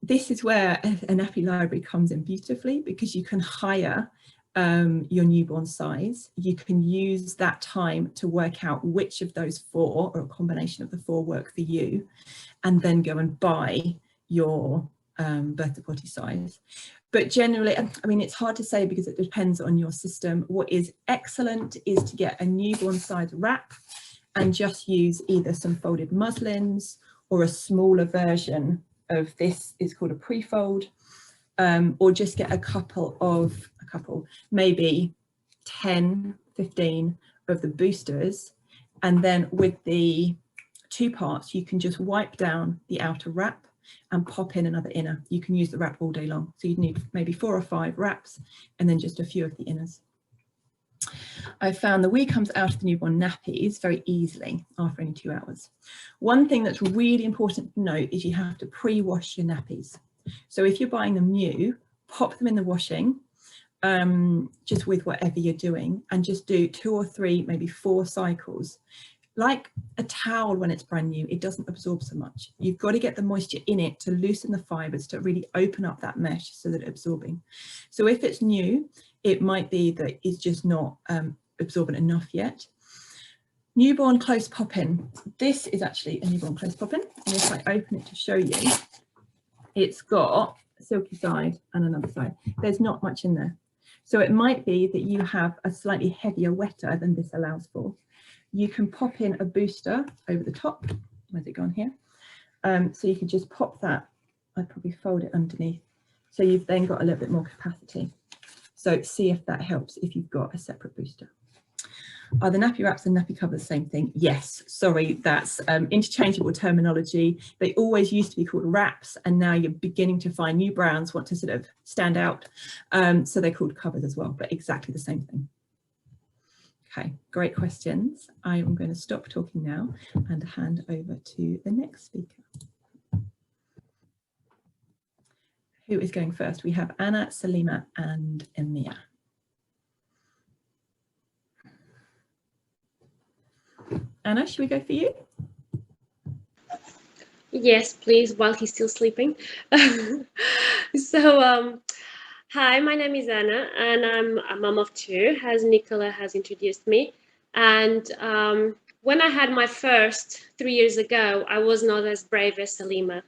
This is where a nappy library comes in beautifully, because you can hire your newborn size. You can use that time to work out which of those 4, or a combination of the 4, work for you, and then go and buy your birth to potty size. But generally, I mean, it's hard to say because it depends on your system. What is excellent is to get a newborn size wrap and just use either some folded muslins or a smaller version of this is called a pre-fold, or just get a couple, maybe 10, 15 of the boosters. And then with the 2 parts, you can just wipe down the outer wrap and pop in another inner. You can use the wrap all day long. So you'd need maybe 4 or 5 wraps and then just a few of the inners. I found the wee comes out of the newborn nappies very easily after only 2 hours. One thing that's really important to note is you have to pre-wash your nappies. So if you're buying them new, pop them in the washing, just with whatever you're doing, and just do 2 or 3, maybe 4 cycles. Like a towel when it's brand new, it doesn't absorb so much. You've got to get the moisture in it to loosen the fibres, to really open up that mesh so that it's absorbing. So if it's new, it might be that it's just not absorbent enough yet. Newborn close pop-in. This is actually a newborn close pop-in, and if I open it to show you, it's got a silky side and another side. There's not much in there. So it might be that you have a slightly heavier wetter than this allows for. You can pop in a booster over the top. Where's it gone here? So you could just pop that. I'd probably fold it underneath. So you've then got a little bit more capacity. So see if that helps if you've got a separate booster. Are the nappy wraps and nappy covers the same thing? Yes, sorry, that's interchangeable terminology. They always used to be called wraps, and now you're beginning to find new brands want to sort of stand out. So they're called covers as well, but exactly the same thing. Okay, great questions. I am going to stop talking now and hand over to the next speaker. Who is going first? We have Anna, Salima and Emia. Anna, should we go for you? Yes, please, while he's still sleeping. So, hi, my name is Anna, and I'm a mom of 2, as Nicola has introduced me. And when I had my first 3 years ago, I was not as brave as Salima.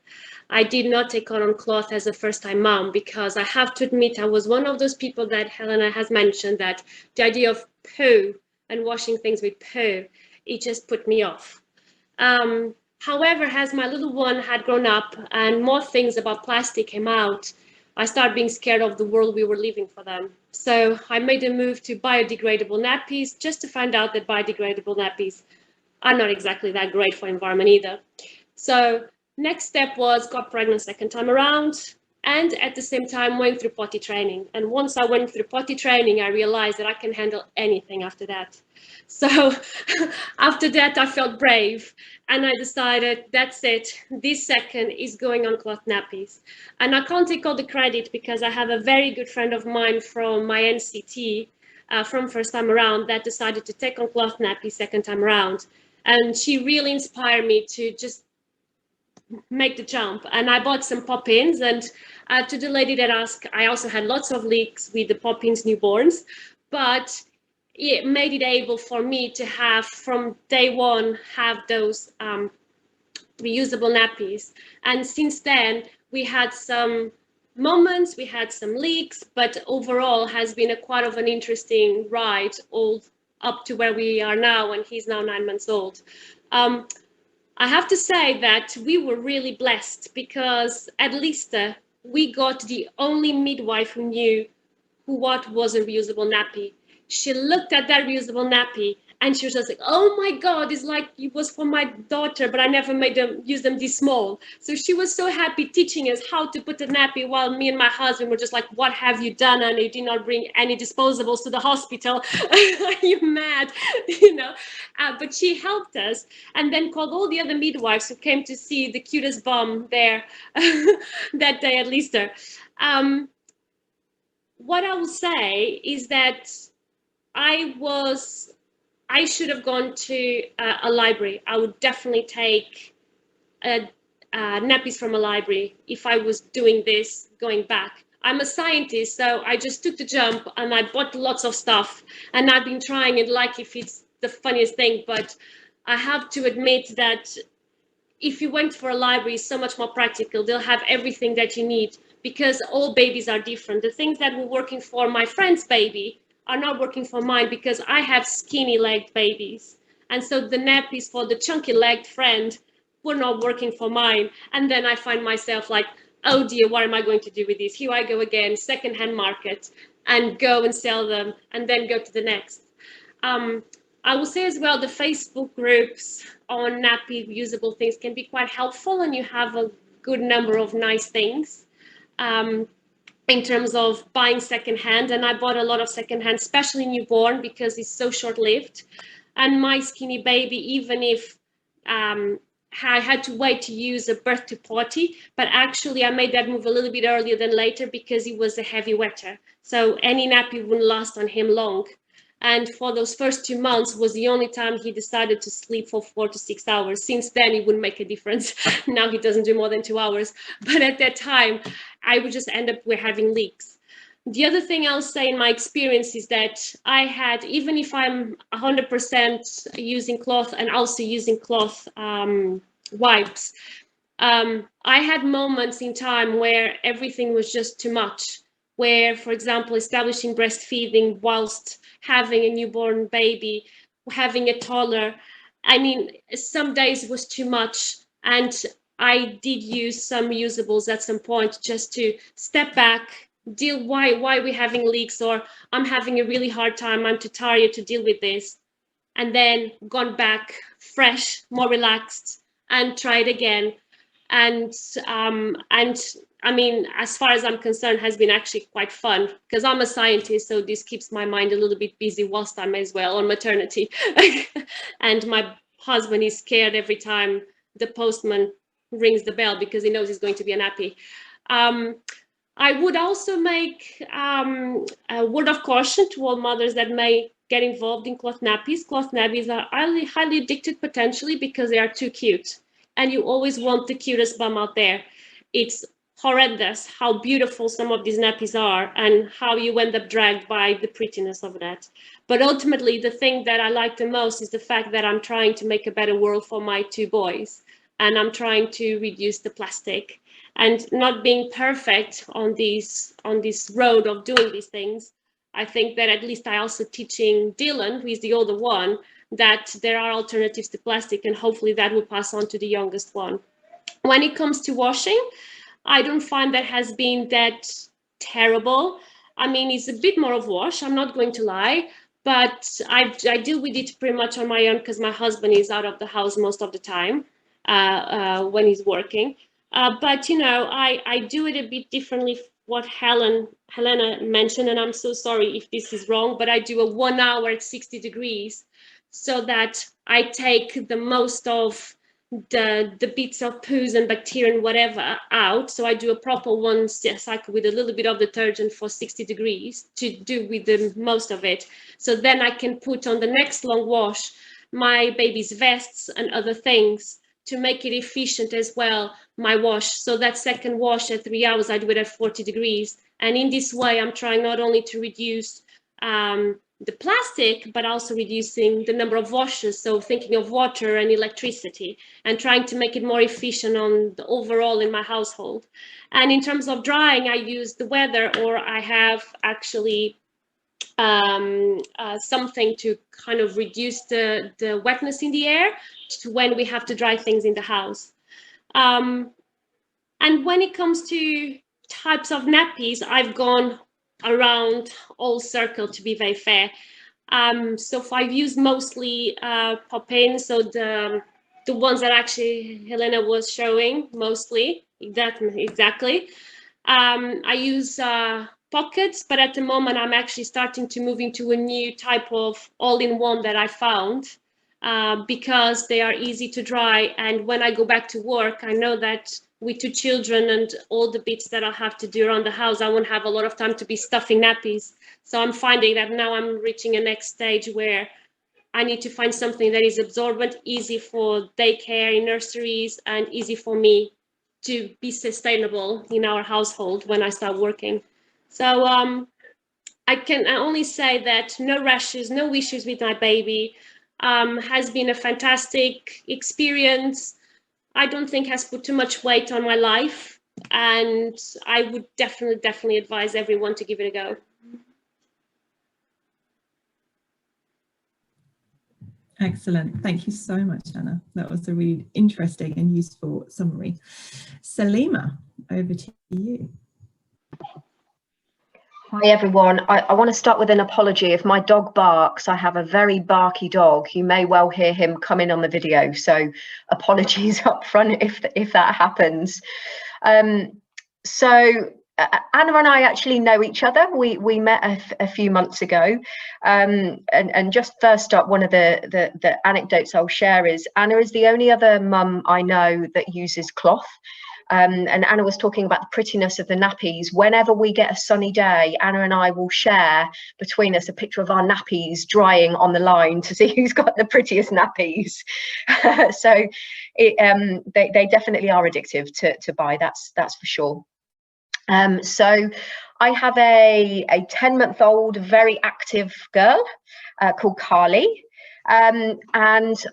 I did not take on cloth as a first-time mom, because I have to admit I was one of those people that Helena has mentioned, that the idea of poo and washing things with poo, it just put me off. However, as my little one had grown up and more things about plastic came out, I started being scared of the world we were leaving for them. So I made a move to biodegradable nappies, just to find out that biodegradable nappies are not exactly that great for the environment either. So next step was got pregnant 2nd time around, and at the same time went through potty training. And once I went through potty training, I realized that I can handle anything after that. So after that, I felt brave, and I decided, that's it. This second is going on cloth nappies. And I can't take all the credit because I have a very good friend of mine from my NCT, from first time around, that decided to take on cloth nappies second time around. And she really inspired me to just make the jump. And I bought some pop-ins, and to the lady that asked, I also had lots of leaks with the pop-ins newborns, but it made it able for me to have from day one have those reusable nappies. And since then we had some moments, we had some leaks, but overall has been a quite of an interesting ride all up to where we are now, and he's now 9 months old. I have to say that we were really blessed because at Leicester we got the only midwife who knew what was a reusable nappy. She looked at that reusable nappy and she was just like, oh my God, it's like it was for my daughter, but I never made them use them this small. So she was so happy teaching us how to put a nappy, while me and my husband were just like, what have you done? And you did not bring any disposables to the hospital. Are you mad? You know, but she helped us, and then called all the other midwives who came to see the cutest bum there that day at Leicester. What I will say is that I should have gone to a library. I would definitely take nappies from a library if I was doing this going back. I'm a scientist, so I just took the jump and I bought lots of stuff, and I've been trying it like if it's the funniest thing, but I have to admit that if you went for a library, it's so much more practical. They'll have everything that you need because all babies are different. The things that were working for my friend's baby are not working for mine because I have skinny legged babies. And so the nappies for the chunky legged friend were not working for mine. And then I find myself like, oh dear, what am I going to do with these? Here I go again, secondhand market, and go and sell them and then go to the next. I will say as well, the Facebook groups on nappy reusable things can be quite helpful, and you have a good number of nice things. In terms of buying secondhand, and I bought a lot of secondhand, especially newborn, because it's so short-lived. And my skinny baby, even if I had to wait to use a birth to potty, but actually I made that move a little bit earlier than later because he was a heavy wetter. So any nappy wouldn't last on him long. And for those first 2 months was the only time he decided to sleep for 4 to 6 hours. Since then, it wouldn't make a difference. Now he doesn't do more than 2 hours. But at that time, I would just end up with having leaks. The other thing I'll say in my experience is that I had, even if I'm 100% using cloth and also using cloth wipes, I had moments in time where everything was just too much. Where, for example, establishing breastfeeding whilst having a newborn baby, having a toddler, I mean, some days was too much. And I did use some reusables at some point just to step back, deal why we're having leaks, or I'm having a really hard time, I'm too tired to deal with this. And then gone back fresh, more relaxed, and tried again. And I mean, as far as I'm concerned, has been actually quite fun because I'm a scientist, so this keeps my mind a little bit busy whilst I'm as well on maternity. And my husband is scared every time the postman rings the bell because he knows he's going to be a nappy. I would also make a word of caution to all mothers that may get involved in cloth nappies. Cloth nappies are highly addicted potentially because they are too cute. And you always want the cutest bum out there. It's horrendous how beautiful some of these nappies are and how you end up dragged by the prettiness of that. But ultimately, the thing that I like the most is the fact that I'm trying to make a better world for my 2 boys. And I'm trying to reduce the plastic, and not being perfect on this road of doing these things. I think that at least I also teaching Dylan, who is the older one, that there are alternatives to plastic, and hopefully that will pass on to the youngest one. When it comes to washing, I don't find that has been that terrible. I mean, it's a bit more of wash, I'm not going to lie, but I deal with it pretty much on my own because my husband is out of the house most of the time when he's working. But you know, I do it a bit differently. What Helena mentioned, and I'm so sorry if this is wrong, but I do a 1 hour at 60 degrees, so that I take the most of the bits of poos and bacteria and whatever out. So I do a proper one cycle with a little bit of detergent for 60 degrees to do with the most of it. So then I can put on the next long wash my baby's vests and other things to make it efficient as well, my wash. So that second wash at 3 hours, I do it at 40 degrees. And in this way, I'm trying not only to reduce the plastic, but also reducing the number of washes. So thinking of water and electricity and trying to make it more efficient on the overall in my household. And in terms of drying, I use the weather, or I have actually something to kind of reduce the wetness in the air to when we have to dry things in the house. And when it comes to types of nappies, I've gone around all circle, to be very fair. So I've used mostly pop-in, so the ones that actually Helena was showing mostly, exactly. I use pockets, but at the moment I'm actually starting to move into a new type of all-in-one that I found, because they are easy to dry. And when I go back to work, I know that with 2 children and all the bits that I'll have to do around the house, I won't have a lot of time to be stuffing nappies. So I'm finding that now I'm reaching a next stage where I need to find something that is absorbent, easy for daycare in nurseries, and easy for me to be sustainable in our household when I start working. So I can only say that no rashes, no issues with my baby. Has been a fantastic experience. I don't think has put too much weight on my life, and I would definitely advise everyone to give it a go. Excellent. Thank you so much, Anna. That was a really interesting and useful summary. Salima, over to you. Hi everyone. I want to start with an apology. If my dog barks, I have a very barky dog. You may well hear him come in on the video, so apologies up front if that happens. So Anna and I actually know each other. We met a few months ago, and just first up, one of the anecdotes I'll share is Anna is the only other mum I know that uses cloth. And Anna was talking about the prettiness of the nappies. Whenever we get a sunny day, Anna and I will share between us a picture of our nappies drying on the line to see who's got the prettiest nappies. So they definitely are addictive to buy, that's for sure. So I have a 10-month-old very active girl called Carly. And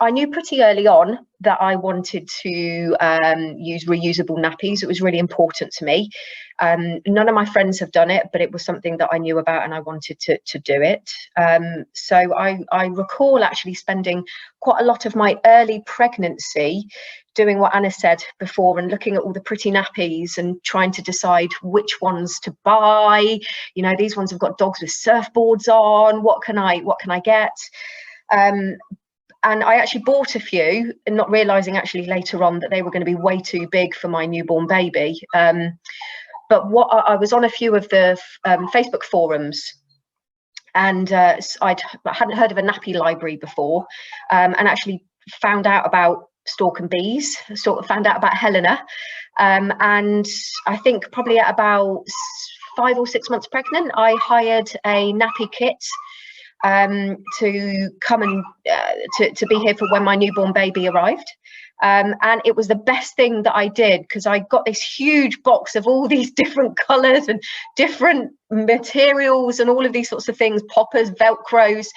I knew pretty early on that I wanted to use reusable nappies. It was really important to me. None of my friends have done it, but it was something that I knew about and I wanted to do it. So I recall actually spending quite a lot of my early pregnancy doing what Anna said before and looking at all the pretty nappies and trying to decide which ones to buy. You know, these ones have got dogs with surfboards on. What can I get? And I actually bought a few, and not realizing actually later on that they were going to be way too big for my newborn baby. But what I was on a few of the Facebook forums, and I hadn't heard of a nappy library before, and actually found out about Stork and Bees, sort of found out about Helena, and I think probably at about 5 or 6 months pregnant, I hired a nappy kit to come and to be here for when my newborn baby arrived. And it was the best thing that I did, because I got this huge box of all these different colours and different materials and all of these sorts of things, poppers, velcros,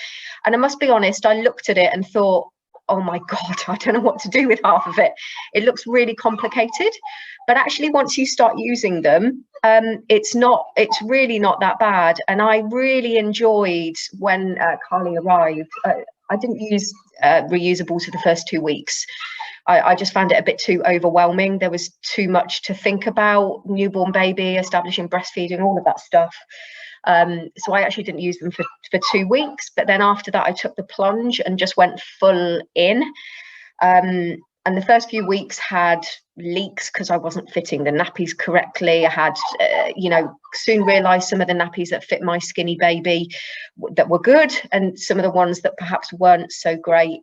and I must be honest, I looked at it and thought, oh my god, I don't know what to do with half of it. It looks really complicated, but actually once you start using them, it's really not that bad. And I really enjoyed when Carly arrived. I didn't use reusables for the first 2 weeks. I just found it a bit too overwhelming. There was too much to think about, newborn baby, establishing breastfeeding, all of that stuff. So I actually didn't use them for 2 weeks, but then after that I took the plunge and just went full in. And the first few weeks had leaks because I wasn't fitting the nappies correctly. I had, you know, soon realised some of the nappies that fit my skinny baby that were good, and some of the ones that perhaps weren't so great.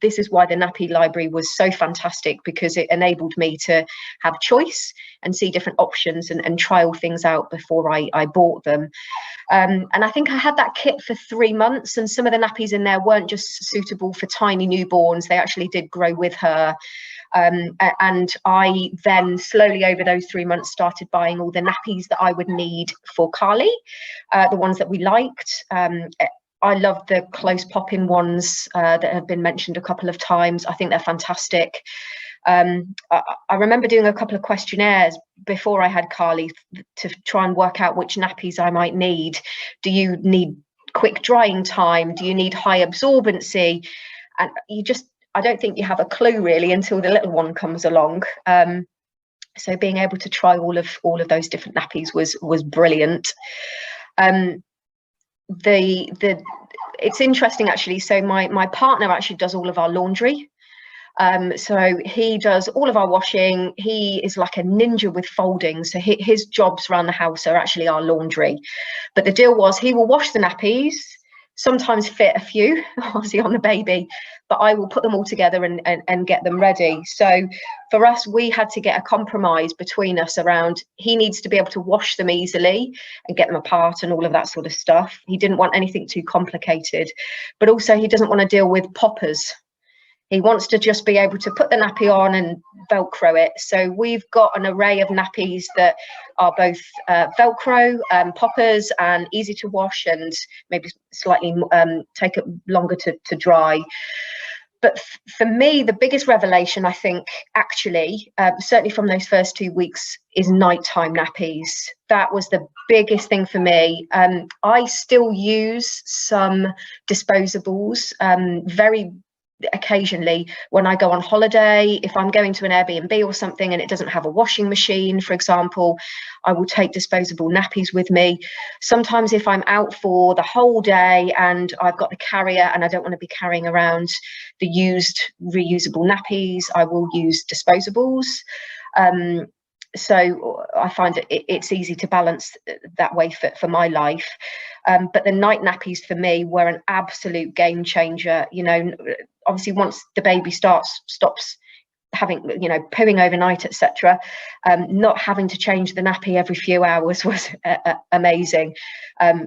This is why the nappy library was so fantastic, because it enabled me to have choice and see different options and trial things out before I bought them. And I think I had that kit for 3 months, and some of the nappies in there weren't just suitable for tiny newborns, they actually did grow with her. And I then slowly over those 3 months started buying all the nappies that I would need for Carly, the ones that we liked. I love the close pop-in ones that have been mentioned a couple of times. I think they're fantastic. I remember doing a couple of questionnaires before I had Carly to try and work out which nappies I might need. Do you need quick drying time? Do you need high absorbency? And I don't think you have a clue really until the little one comes along. So being able to try all of those different nappies was brilliant. It's interesting actually. So my partner actually does all of our laundry. So he does all of our washing. He is like a ninja with folding. So his jobs around the house are actually our laundry. But the deal was he will wash the nappies, sometimes fit a few, obviously on the baby, but I will put them all together and get them ready. So for us, we had to get a compromise between us around, he needs to be able to wash them easily and get them apart and all of that sort of stuff. He didn't want anything too complicated, but also he doesn't want to deal with poppers. He wants to just be able to put the nappy on and Velcro it. So we've got an array of nappies that are both Velcro, poppers, and easy to wash, and maybe slightly take it longer to dry. But for me, the biggest revelation, I think, actually, certainly from those first 2 weeks, is nighttime nappies. That was the biggest thing for me. I still use some disposables, very occasionally when I go on holiday. If I'm going to an Airbnb or something and it doesn't have a washing machine, for example, I will take disposable nappies with me. Sometimes if I'm out for the whole day and I've got the carrier and I don't want to be carrying around the used reusable nappies, I will use disposables. So I find it's easy to balance that way for my life. But the night nappies for me were an absolute game changer. You know, obviously once the baby stops having, you know, pooing overnight, etc., not having to change the nappy every few hours was amazing.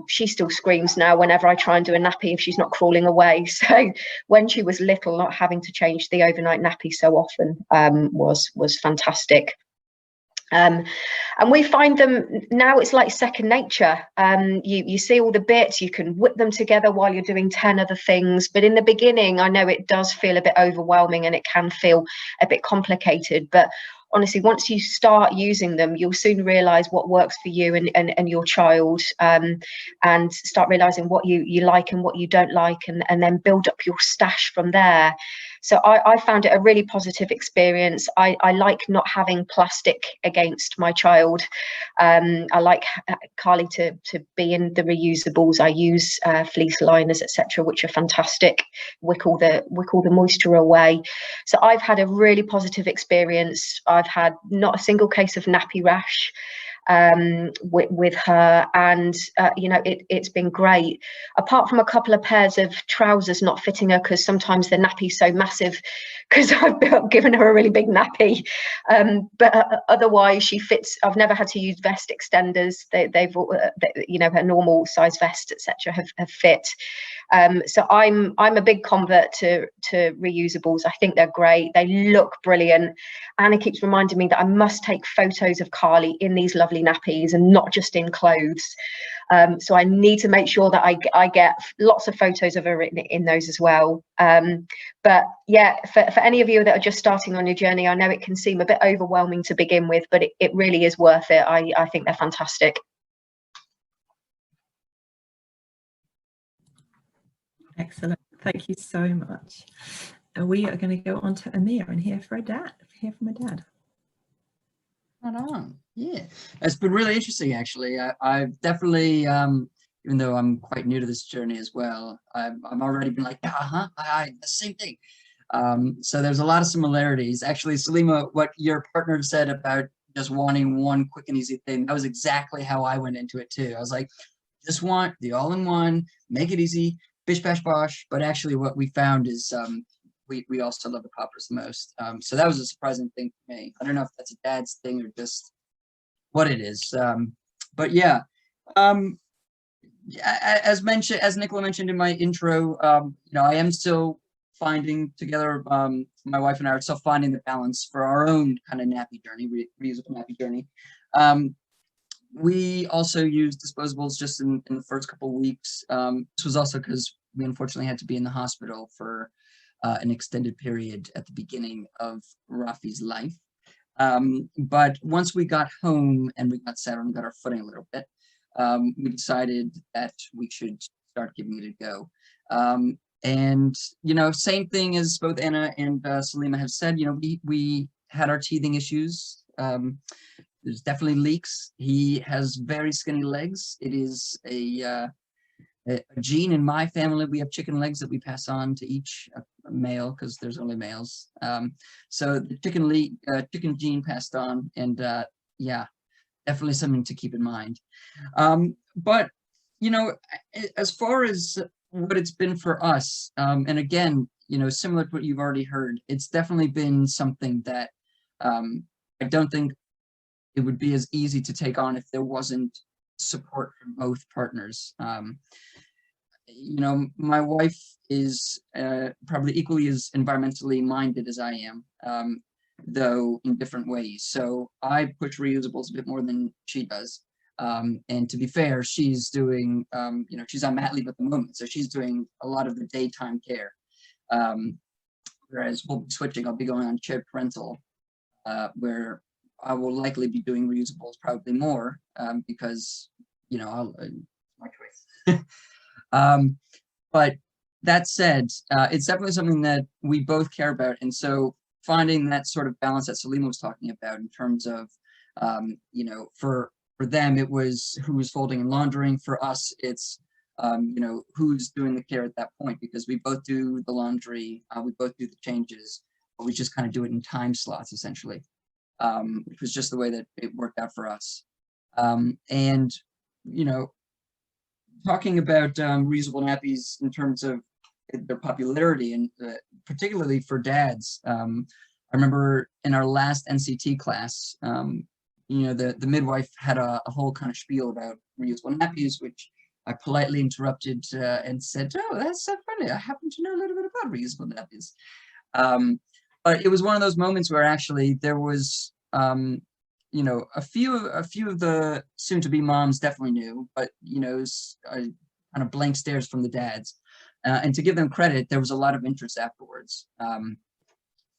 She still screams now whenever I try and do a nappy if she's not crawling away. So when she was little, not having to change the overnight nappy so often was fantastic. And we find them now, it's like second nature. You see all the bits, you can whip them together while you're doing 10 other things, but in the beginning I know it does feel a bit overwhelming and it can feel a bit complicated, but honestly, once you start using them, you'll soon realize what works for you and your child, and start realizing what you like and what you don't like, and then build up your stash from there. So I found it a really positive experience. I like not having plastic against my child. I like Carly to be in the reusables. I use fleece liners, etc., which are fantastic, wick all the moisture away. So I've had a really positive experience. I've had not a single case of nappy rash with her, and you know, it's been great, apart from a couple of pairs of trousers not fitting her because sometimes the nappy's so massive because I've given her a really big nappy, but otherwise she fits. I've never had to use vest extenders. They've you know, her normal size vest, etc., have fit. So I'm a big convert to reusables. I think they're great, they look brilliant. Anna keeps reminding me that I must take photos of Carly in these lovely nappies and not just in clothes. So I need to make sure that I get lots of photos of her in those as well. But yeah, for any of you that are just starting on your journey, I know it can seem a bit overwhelming to begin with, but it really is worth it. I think they're fantastic. Excellent, thank you so much. We are going to go on to Amir and hear from a dad. Right on. Yeah, it's been really interesting actually. I've definitely, even though I'm quite new to this journey as well, I've already been like, the same thing. So there's a lot of similarities. Actually, Salima, what your partner said about just wanting one quick and easy thing, that was exactly how I went into it too. I was like, just want the all-in-one, make it easy, bish bash bosh. But actually what we found is we also love the poppers the most. So that was a surprising thing for me. I don't know if that's a dad's thing or just what it is. But yeah, as mentioned, as Nicola mentioned in my intro, I am still finding together, my wife and I are still finding the balance for our own kind of nappy journey, reusable nappy journey. We also used disposables just in the first couple of weeks. This was also because we unfortunately had to be in the hospital for an extended period at the beginning of Rafi's life. But once we got home and we got settled and got our footing a little bit, we decided that we should start giving it a go. And, same thing as both Anna and Salima have said, we had our teething issues. There's definitely leaks. He has very skinny legs. It is a gene in my family. We have chicken legs that we pass on to each male because there's only males. So the chicken gene passed on, and yeah, definitely something to keep in mind. But as far as what it's been for us, and again, similar to what you've already heard, it's definitely been something that I don't think it would be as easy to take on if there wasn't support from both partners. My wife is probably equally as environmentally minded as I am, though in different ways. So I push reusables a bit more than she does. And to be fair, she's doing, she's on mat leave at the moment, so she's doing a lot of the daytime care. Whereas we'll be switching, I'll be going on shared parental, where I will likely be doing reusables probably more, because, my choice. But that said, it's definitely something that we both care about. And so finding that sort of balance that Salima was talking about in terms of, for them, it was who was folding and laundering. For us, it's, who's doing the care at that point, because we both do the laundry, we both do the changes, but we just kind of do it in time slots, essentially, which was just the way that it worked out for us. And, talking about reusable nappies in terms of their popularity, and particularly for dads, I remember in our last NCT class, the midwife had a whole kind of spiel about reusable nappies, which I politely interrupted and said, "Oh, that's so funny. I happen to know a little bit about reusable nappies." But it was one of those moments where actually there was, a few of the soon-to-be moms definitely knew, but it was kind of blank stares from the dads. And to give them credit, there was a lot of interest afterwards.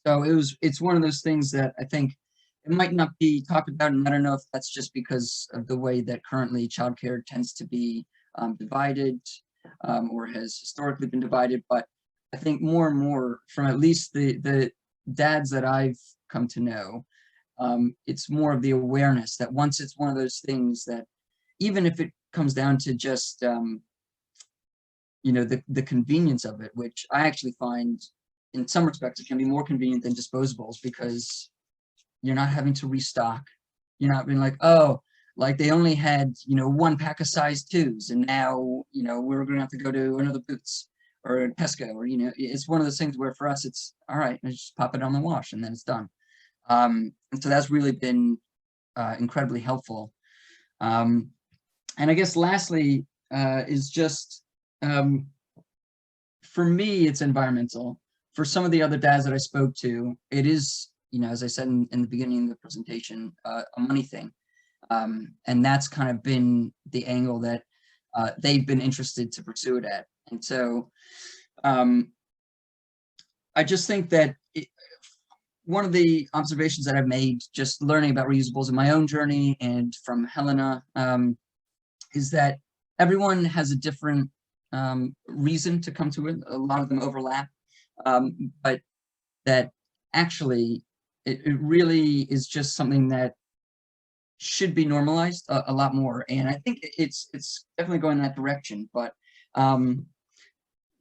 So it's one of those things that I think it might not be talked about, and I don't know if that's just because of the way that currently childcare tends to be divided, or has historically been divided. But I think more and more, from at least the dads that I've come to know, it's more of the awareness that once it's one of those things that, even if it comes down to just the convenience of it, which I actually find in some respects it can be more convenient than disposables, because you're not having to restock. You're not being like, oh, like they only had, one pack of size 2s, and now, we're going to have to go to another Boots or Tesco, or, it's one of those things where for us, it's all right, let's just pop it on the wash and then it's done. And so that's really been incredibly helpful. And I guess lastly is just, for me, it's environmental. For some of the other dads that I spoke to, it is, as I said in the beginning of the presentation, a money thing. And that's kind of been the angle that they've been interested to pursue it at. And so I just think that one of the observations that I've made just learning about reusables in my own journey and from Helena is that everyone has a different reason to come to it. A lot of them overlap, but that actually it really is just something that should be normalized a lot more. And I think it's definitely going that direction. But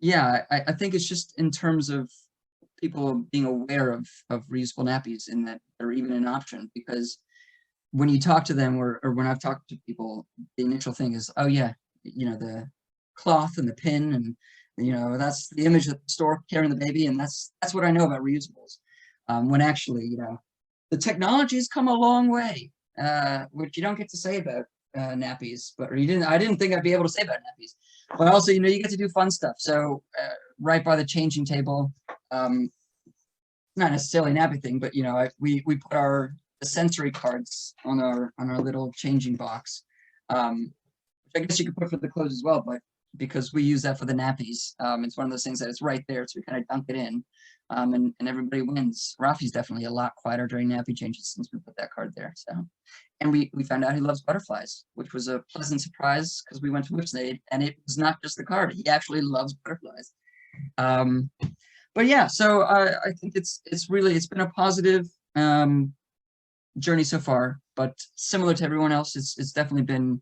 yeah, I think it's just in terms of people being aware of reusable nappies and that they're even an option, because when you talk to them or when I've talked to people, the initial thing is, oh yeah, you know, the cloth and the pin, and you know, that's the image of the stork carrying the baby, and that's what I know about reusables. When actually, you know, the technology's come a long way, which you don't get to say about nappies, but I didn't think I'd be able to say about nappies. But also, you know, you get to do fun stuff. So right by the changing table, not necessarily a nappy thing, but you know, we put the sensory cards on our little changing box, which I guess you could put for the clothes as well, but because we use that for the nappies, it's one of those things that it's right there, so we kind of dunk it in, and everybody wins. Rafi's definitely a lot quieter during nappy changes since we put that card there. So, and we found out he loves butterflies, which was a pleasant surprise because we went to Whipsnade and it was not just the card; he actually loves butterflies. But yeah, so I think it's been a positive journey so far, but similar to everyone else, it's definitely been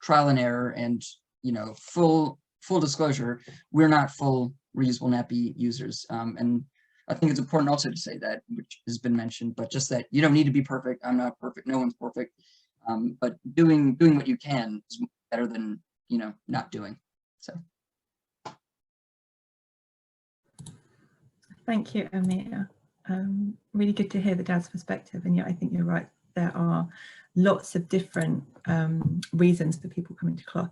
trial and error. And you know, full disclosure, we're not full reusable nappy users, and I think it's important also to say that, which has been mentioned, but just that you don't need to be perfect. I'm not perfect, no one's perfect, but doing what you can is better than, you know, not doing. So thank you, Amir. Really good to hear the dad's perspective, and yeah, I think you're right. There are lots of different reasons for people coming to cloth.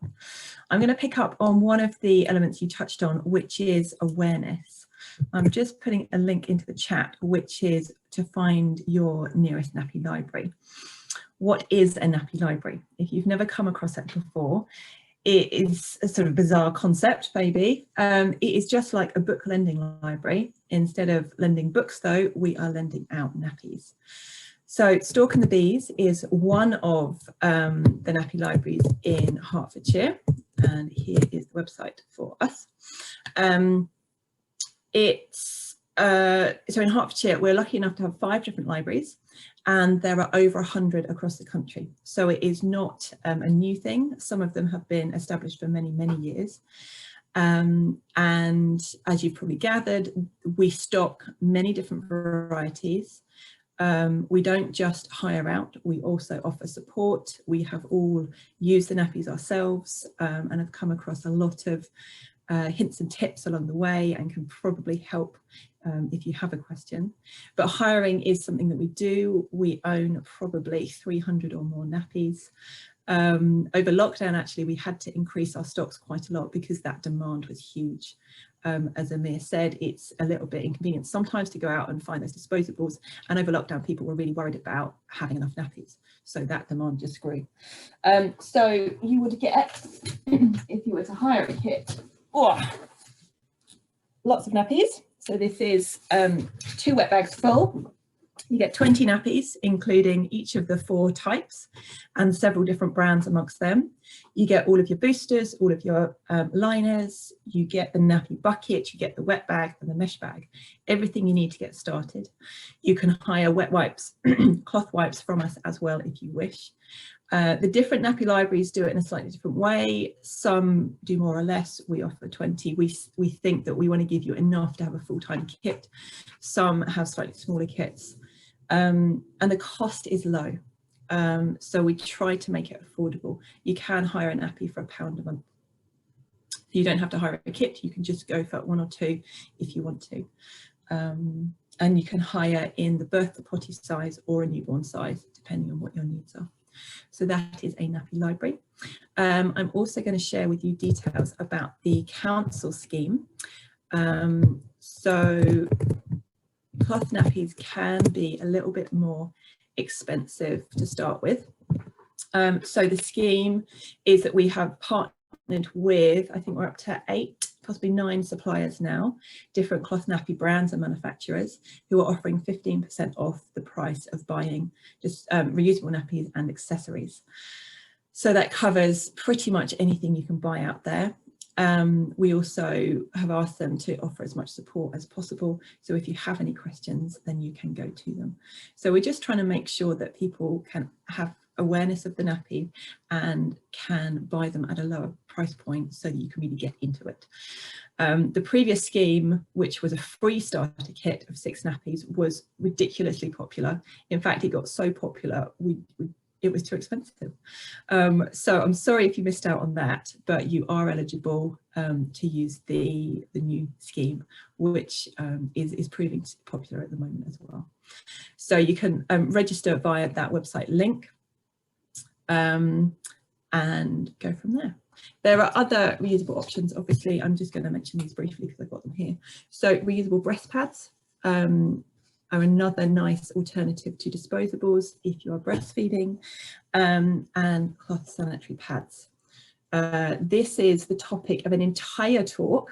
I'm going to pick up on one of the elements you touched on, which is awareness. I'm just putting a link into the chat, which is to find your nearest nappy library. What is a nappy library? If you've never come across that before, it is a sort of bizarre concept, maybe. It is just like a book lending library. Instead of lending books, though, we are lending out nappies. So Stork and The Bees is one of the nappy libraries in Hertfordshire, and here is the website for us. So in Hertfordshire, we're lucky enough to have 5 different libraries, and there are over 100 across the country. So it is not a new thing. Some of them have been established for many, many years. And as you've probably gathered, we stock many different varieties. We don't just hire out, we also offer support. We have all used the nappies ourselves and have come across a lot of hints and tips along the way, and can probably help if you have a question. But hiring is something that we do. We own probably 300 or more nappies. Over lockdown, actually, we had to increase our stocks quite a lot because that demand was huge. As Amir said, it's a little bit inconvenient sometimes to go out and find those disposables, and over lockdown people were really worried about having enough nappies, so that demand just grew. So you would get, if you were to hire a kit, lots of nappies. So this is 2 wet bags full. You get 20 nappies, including each of the 4 types and several different brands amongst them. You get all of your boosters, all of your liners, you get the nappy bucket, you get the wet bag and the mesh bag, everything you need to get started. You can hire wet wipes, cloth wipes from us as well if you wish. The different nappy libraries do it in a slightly different way. Some do more or less. We offer 20. We think that we want to give you enough to have a full-time kit. Some have slightly smaller kits. And the cost is low, so we try to make it affordable. You can hire a nappy for £1 a month. You don't have to hire a kit, you can just go for 1 or 2 if you want to. And you can hire in the birth to potty size or a newborn size, depending on what your needs are. So that is a nappy library. I'm also going to share with you details about the council scheme. So cloth nappies can be a little bit more expensive to start with. So the scheme is that we have partnered with, I think we're up to 8, possibly 9 suppliers now, different cloth nappy brands and manufacturers who are offering 15% off the price of buying just reusable nappies and accessories. So that covers pretty much anything you can buy out there. We also have asked them to offer as much support as possible. So if you have any questions, then you can go to them. So we're just trying to make sure that people can have awareness of the nappy and can buy them at a lower price price point so that you can really get into it. The previous scheme, which was a free starter kit of 6 nappies, was ridiculously popular. In fact, it got so popular it was too expensive. So I'm sorry if you missed out on that, but you are eligible to use the new scheme, which is proving popular at the moment as well. So you can register via that website link and go from there. There are other reusable options. Obviously, I'm just going to mention these briefly because I've got them here. So reusable breast pads are another nice alternative to disposables if you are breastfeeding, and cloth sanitary pads. This is the topic of an entire talk.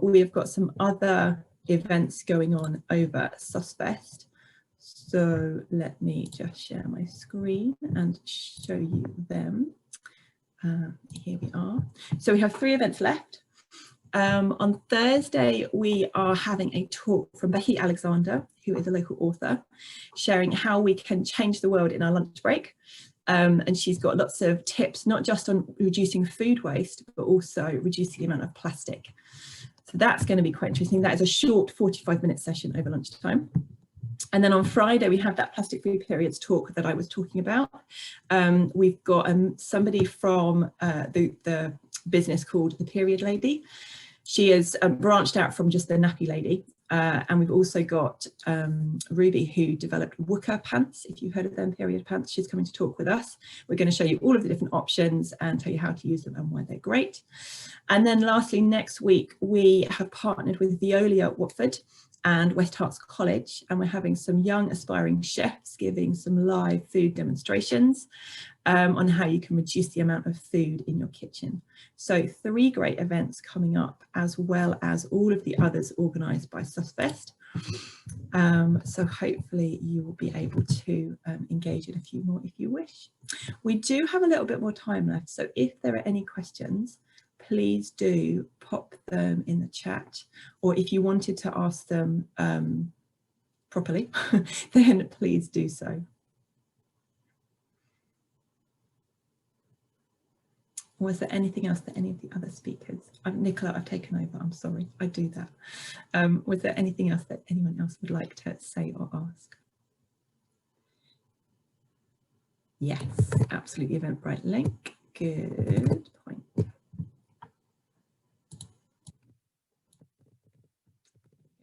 We have got some other events going on over at SustFest. So let me just share my screen and show you them. Here we are. So we have 3 events left. On Thursday, we are having a talk from Becky Alexander, who is a local author, sharing how we can change the world in our lunch break. And she's got lots of tips, not just on reducing food waste, but also reducing the amount of plastic. So that's going to be quite interesting. That is a short 45-minute session over lunchtime. And then on Friday, we have that plastic-free periods talk that I was talking about. We've got somebody from the business called The Period Lady. She is branched out from just the nappy lady. And we've also got Ruby, who developed Wooker pants. If you've heard of them, period pants, she's coming to talk with us. We're going to show you all of the different options and tell you how to use them and why they're great. And then lastly, next week, we have partnered with Veolia Watford and West Herts College, and we're having some young aspiring chefs giving some live food demonstrations on how you can reduce the amount of food in your kitchen. So 3 great events coming up, as well as all of the others organised by SustFest. So hopefully you will be able to engage in a few more if you wish. We do have a little bit more time left, so if there are any questions, please do pop them in the chat, or if you wanted to ask them properly, then please do so. Was there anything else that any of the other speakers, Nicola, I've taken over, I'm sorry, I do that. Was there anything else that anyone else would like to say or ask? Yes, absolutely, Eventbrite link, good point.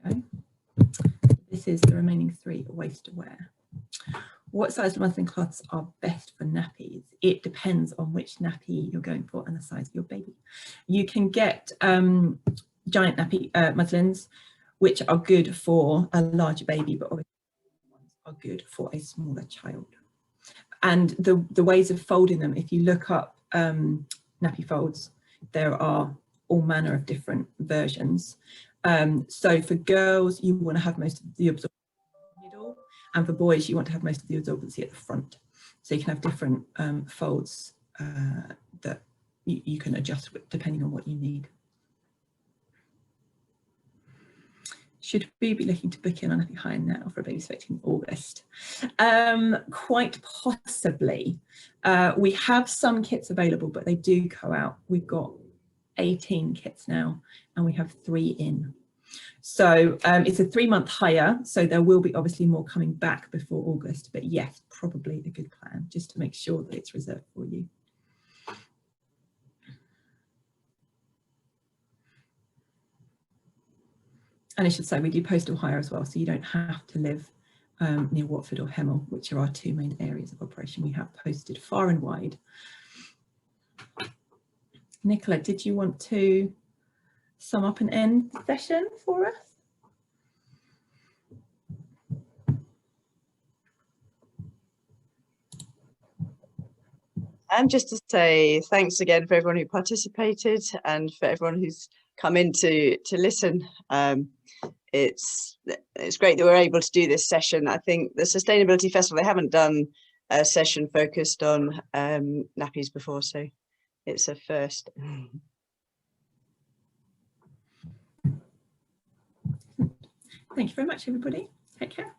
Okay. This is the remaining 3 waste aware. What size muslin cloths are best for nappies? It depends on which nappy you're going for and the size of your baby. You can get giant nappy muslins, which are good for a larger baby, but obviously ones are good for a smaller child. And the ways of folding them, if you look up nappy folds, there are all manner of different versions. So for girls, you want to have most of the absorbency in the middle, and for boys, you want to have most of the absorbency at the front. So you can have different folds that you can adjust with, depending on what you need. Should we be looking to book in on Nappy Hire now for a baby expecting in August? Quite possibly. We have some kits available, but they do go out. We've got 18 kits now, and we have 3 in. So it's a 3-month hire, so there will be obviously more coming back before August, but yes, probably a good plan, just to make sure that it's reserved for you. And I should say we do postal hire as well, so you don't have to live near Watford or Hemel, which are our 2 main areas of operation. We have posted far and wide. Nicola, did you want to sum up and end the session for us? And just to say thanks again for everyone who participated and for everyone who's come in to listen. It's great that we're able to do this session. I think the Sustainability Festival, they haven't done a session focused on nappies before, so it's a first. Thank you very much, everybody. Take care.